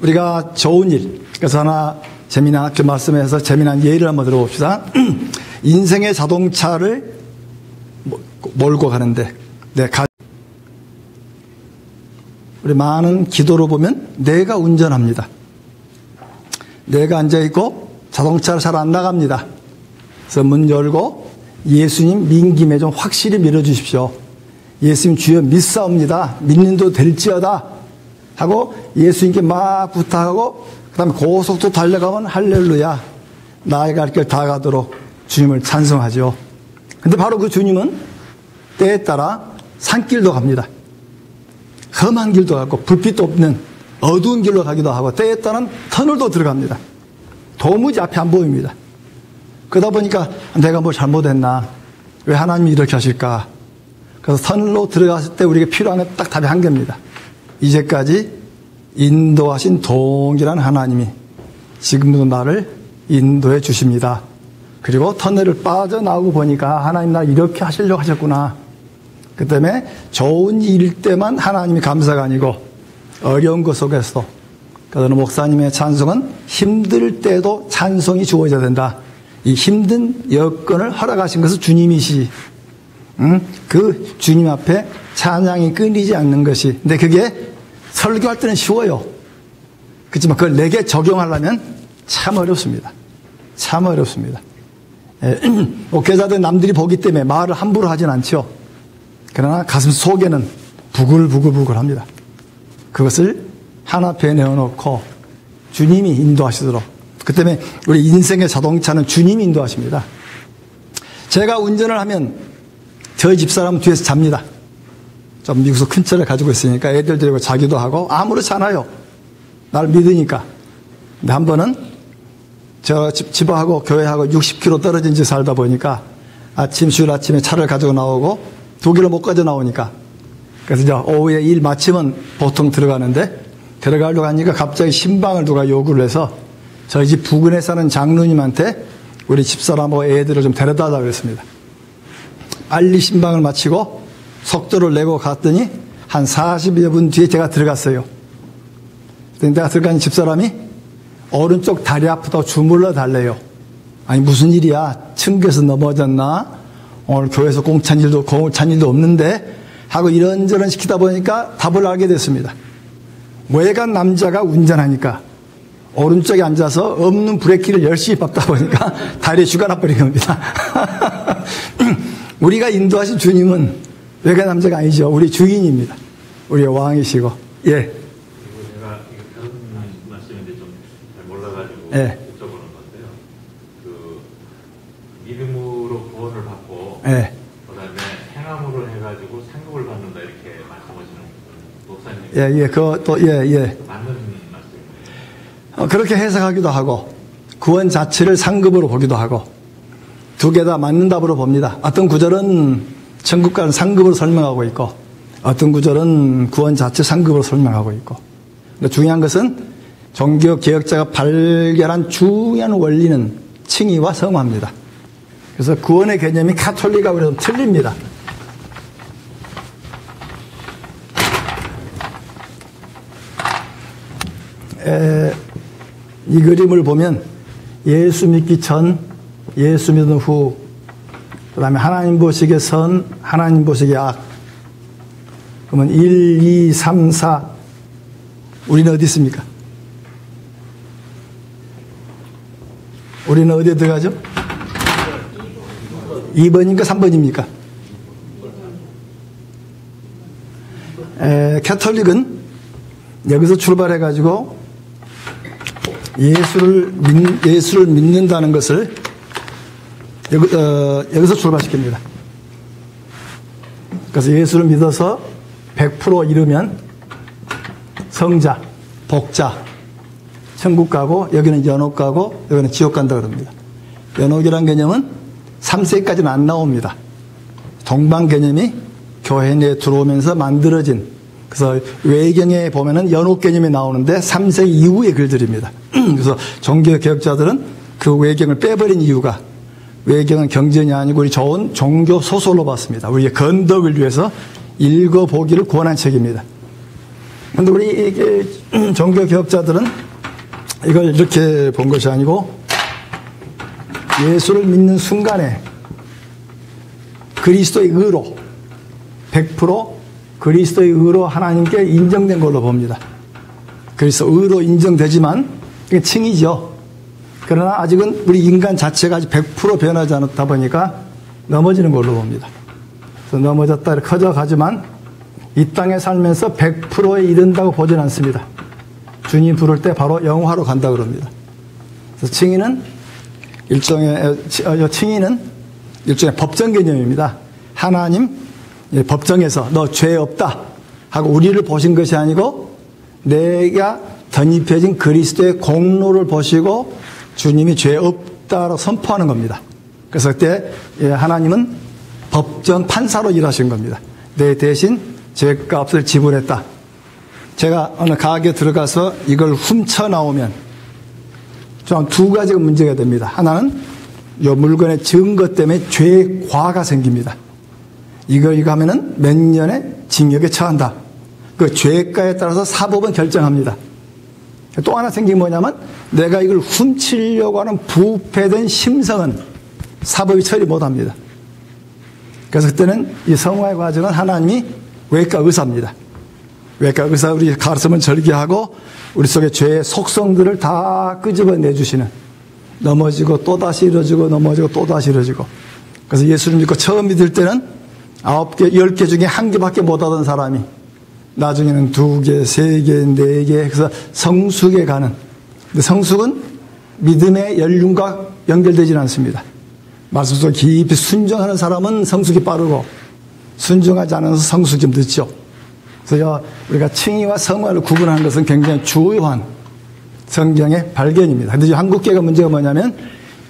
우리가 좋은 일, 그래서 하나 재미난 그 말씀에서 재미난 예를 한번 들어봅시다. 인생의 자동차를 몰고 가는데 우리 많은 기도로 보면 내가 운전합니다. 내가 앉아있고 자동차를 잘 안 나갑니다. 그래서 문 열고 예수님 민김에 좀 확실히 밀어주십시오. 예수님 주여 믿사옵니다. 믿는도 될지어다 하고 예수님께 막 부탁하고 그 다음에 고속도 달려가면 할렐루야 나의 갈 길 다 가도록 주님을 찬송하죠. 근데 바로 그 주님은 때에 따라 산길도 갑니다. 험한 길도 가고 불빛도 없는 어두운 길로 가기도 하고 때에 따른 터널도 들어갑니다. 도무지 앞이 안 보입니다. 그러다 보니까 내가 뭘 잘못했나? 왜 하나님이 이렇게 하실까? 그래서 터널로 들어갔을 때 우리에게 필요한 건 딱 답이 한 개입니다. 이제까지 인도하신 동일한 하나님이 지금도 나를 인도해 주십니다. 그리고 터널을 빠져나오고 보니까 하나님 나를 이렇게 하시려고 하셨구나. 그 때문에 좋은 일 때만 하나님이 감사가 아니고 어려운 것 속에서도 그러나 목사님의 찬송은 힘들 때도 찬송이 주어져야 된다. 이 힘든 여건을 허락하신 것은 주님이시. 그 주님 앞에 찬양이 끊이지 않는 것이. 근데 그게 설교할 때는 쉬워요. 그렇지만 그걸 내게 적용하려면 참 어렵습니다. 참 어렵습니다. 목회자들 남들이 보기 때문에 말을 함부로 하진 않죠. 그러나 가슴 속에는 부글부글부글합니다. 그것을 하나 앞에 내어놓고 주님이 인도하시도록. 그 때문에 우리 인생의 자동차는 주님이 인도하십니다. 제가 운전을 하면 저희 집사람은 뒤에서 잡니다. 좀 미국에서 큰 차를 가지고 있으니까 애들 데리고 자기도 하고 아무렇지 않아요. 날 믿으니까. 근데 한 번은 저 집하고 교회하고 60km 떨어진 집 살다 보니까 주일 아침에 차를 가지고 나오고 2km 못 가져 나오니까 그래서 이제 오후에 일 마치면 보통 들어가는데 들어가려고 하니까 갑자기 신방을 누가 요구를 해서 저희 집 부근에 사는 장로님한테 우리 집사람하고 애들을 좀 데려다 달라고 했습니다. 빨리 신방을 마치고 속도를 내고 갔더니 한 40여 분 뒤에 제가 들어갔어요. 내가 들어간 집사람이 오른쪽 다리 아프다고 주물러 달래요. 아니 무슨 일이야? 층계에서 넘어졌나? 오늘 교회에서 공찬 일도 없는데 하고 이런저런 시키다 보니까 답을 알게 됐습니다. 외간 남자가 운전하니까 오른쪽에 앉아서 없는 브레이크를 열심히 밟다 보니까 다리에 쥐가 나버린 겁니다. 우리가 인도하신 주님은 외간 남자가 아니죠. 우리 주인입니다. 우리의 왕이시고. 예. 그리고 제가 이게 다른 말씀인데 좀 잘 몰라가지고 여쭤보는 건데요. 그 믿음으로 구원을 받고 그다음에 행함으로 해가지고 상급을 받는다 이렇게 말씀하시는 목사님. 그것도 맞는 말씀이에요. 그렇게 해석하기도 하고 구원 자체를 상급으로 보기도 하고 두 개 다 맞는 답으로 봅니다. 어떤 구절은 천국 가는 상급으로 설명하고 있고 어떤 구절은 구원 자체 상급으로 설명하고 있고. 근데 중요한 것은 종교 개혁자가 발견한 중요한 원리는 칭의와 성화입니다. 그래서 구원의 개념이 카톨릭하고 좀 틀립니다. 이 그림을 보면 예수 믿기 전, 예수 믿은 후, 그 다음에 하나님 보시기에 선, 하나님 보시기에 악. 그러면 1, 2, 3, 4. 우리는 어디 있습니까? 우리는 어디에 들어가죠? 2번입니까? 3번입니까? 캐톨릭은 여기서 출발해가지고 예수를 믿는다는 것을 여기서 출발시킵니다. 그래서 예수를 믿어서 100% 이루면 성자, 복자, 천국 가고 여기는 연옥 가고 여기는 지옥 간다 그럽니다. 연옥이라는 개념은 3세까지는 안 나옵니다. 동방 개념이 교회 내에 들어오면서 만들어진, 그래서 외경에 보면은 연옥 개념이 나오는데 3세기 이후의 글들입니다. 그래서 종교개혁자들은 그 외경을 빼버린 이유가, 외경은 경전이 아니고 우리 좋은 종교 소설로 봤습니다. 우리의 건덕을 위해서 읽어보기를 권한 책입니다. 그런데 우리 이게 종교개혁자들은 이걸 이렇게 본 것이 아니고, 예수를 믿는 순간에 그리스도의 의로 100% 그리스도의 의로 하나님께 인정된 걸로 봅니다. 그래서 의로 인정되지만 이게 칭이죠. 그러나 아직은 우리 인간 자체가 아직 100% 변하지 않았다 보니까 넘어지는 걸로 봅니다. 그래서 넘어졌다 이렇게 커져가지만 이 땅에 살면서 100%에 이른다고 보진 않습니다. 주님 부를 때 바로 영화로 간다 그럽니다. 그래서 칭의는 일종의 법정 개념입니다. 하나님 법정에서 너 죄 없다 하고 우리를 보신 것이 아니고 내가 덧입혀진 그리스도의 공로를 보시고 주님이 죄 없다라고 선포하는 겁니다. 그래서 그때 하나님은 법정 판사로 일하신 겁니다. 내 대신 죄값을 지불했다. 제가 어느 가게에 들어가서 이걸 훔쳐 나오면 좀 두 가지가 문제가 됩니다. 하나는 이 물건의 증거 때문에 죄과가 생깁니다. 이거 하면은 몇 년의 징역에 처한다. 그 죄가에 따라서 사법은 결정합니다. 또 하나 생긴 게 뭐냐면 내가 이걸 훔치려고 하는 부패된 심성은 사법이 처리 못합니다. 그래서 그때는 이 성화의 과정은 하나님이 외과 의사입니다. 외과 의사 우리 가르침은 절개하고 우리 속의 죄의 속성들을 다 끄집어내 주시는, 넘어지고 또다시 이루어지고 넘어지고 또다시 이루어지고. 그래서 예수를 믿고 처음 믿을 때는 9개, 10개 중에 1개밖에 못하던 사람이 나중에는 2개, 3개, 4개, 그래서 성숙에 가는. 근데 성숙은 믿음의 연륜과 연결되지는 않습니다. 말씀 속 깊이 순종하는 사람은 성숙이 빠르고 순종하지 않아서 성숙이 좀 늦죠. 그래서 우리가 칭의와 성화를 구분하는 것은 굉장히 중요한 성경의 발견입니다. 그런데 한국교회가 문제가 뭐냐면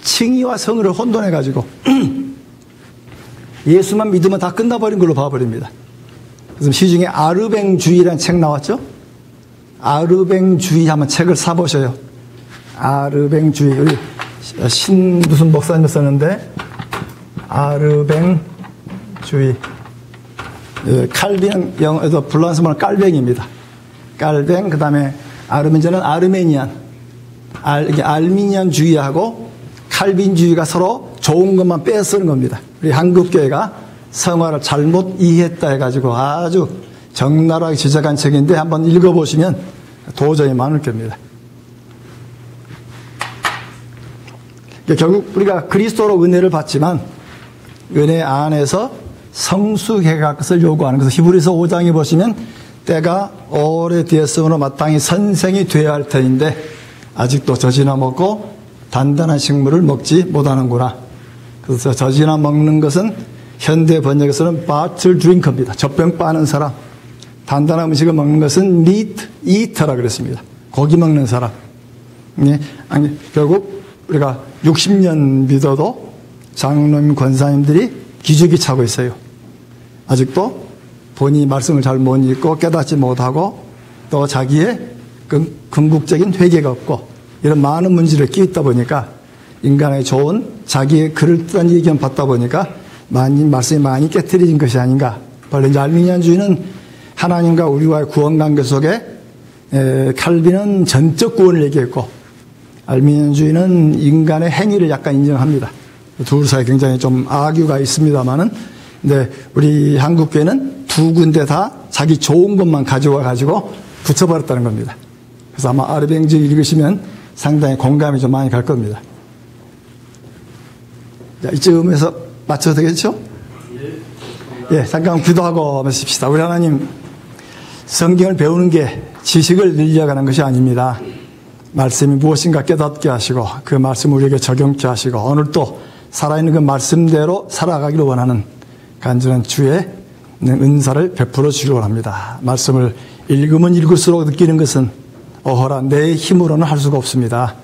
칭의와 성의를 혼돈해가지고 예수만 믿으면 다 끝나버린 걸로 봐버립니다. 그래서 시중에 아르뱅주의라는 책 나왔죠? 아르뱅주의 한번 책을 사보셔요. 아르뱅주의. 우리 무슨 목사님 썼는데 아르뱅주의. 칼빈은 영어에서 불란스 말은 깔뱅입니다. 깔뱅, 그 다음에 아르멘저는 아르메니안. 이게 알미니안주의하고 칼빈주의가 서로 좋은 것만 빼쓰는 겁니다. 우리 한국교회가 성화를 잘못 이해했다 해가지고 아주 적나라하게 지적한 책인데 한번 읽어보시면 도저히 많을 겁니다. 결국 우리가 그리스도로 은혜를 받지만 은혜 안에서 성숙해갈 것을 요구하는 것을 히브리서 5장에 보시면 때가 오래되었으므로 마땅히 선생이 되어야 할 터인데 아직도 젖이나 먹고 단단한 식물을 먹지 못하는구나. 그래서 젖이나 먹는 것은 현대 번역에서는 bottle drinker입니다. 젖병 빠는 사람. 단단한 음식을 먹는 것은 meat eater라 그랬습니다. 고기 먹는 사람. 결국 우리가 60년 믿어도 장로님, 권사님들이 기죽이 차고 있어요. 아직도 본인이 말씀을 잘 못 읽고 깨닫지 못하고 또 자기의 궁극적인 회개가 없고 이런 많은 문제를 끼있다 보니까 인간의 좋은 자기의 그럴듯한 의견 받다 보니까 말씀이 많이 깨트려진 것이 아닌가. 원래 이제 알미니안주의는 하나님과 우리와의 구원관계 속에 칼빈은 전적 구원을 얘기했고 알미니안주의는 인간의 행위를 약간 인정합니다. 둘 사이에 굉장히 좀 악유가 있습니다만은, 근데 우리 한국교회는 두 군데 다 자기 좋은 것만 가져와 가지고 붙여버렸다는 겁니다. 그래서 아마 아르뱅주의 읽으시면 상당히 공감이 좀 많이 갈 겁니다. 자, 이쯤에서 맞춰도 되겠죠? 예, 잠깐 기도하고 마십시다. 우리 하나님, 성경을 배우는 게 지식을 늘려가는 것이 아닙니다. 말씀이 무엇인가 깨닫게 하시고 그 말씀을 우리에게 적용케 하시고 오늘 또 살아있는 그 말씀대로 살아가기를 원하는 간절한 주의 은사를 베풀어 주기를 합니다. 말씀을 읽으면 읽을수록 느끼는 것은 어허라 내 힘으로는 할 수가 없습니다.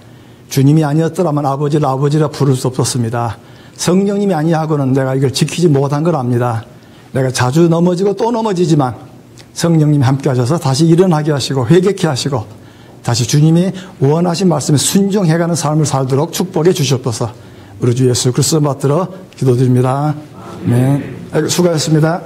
주님이 아니었더라면 아버지를 아버지라 부를 수 없었습니다. 성령님이 아니하고는 내가 이걸 지키지 못한 걸 압니다. 내가 자주 넘어지고 또 넘어지지만 성령님이 함께 하셔서 다시 일어나게 하시고 회개케 하시고 다시 주님이 원하신 말씀에 순종해가는 삶을 살도록 축복해 주시옵소서. 우리 주 예수 그리스도 받들어 기도드립니다. 네. 수고하셨습니다.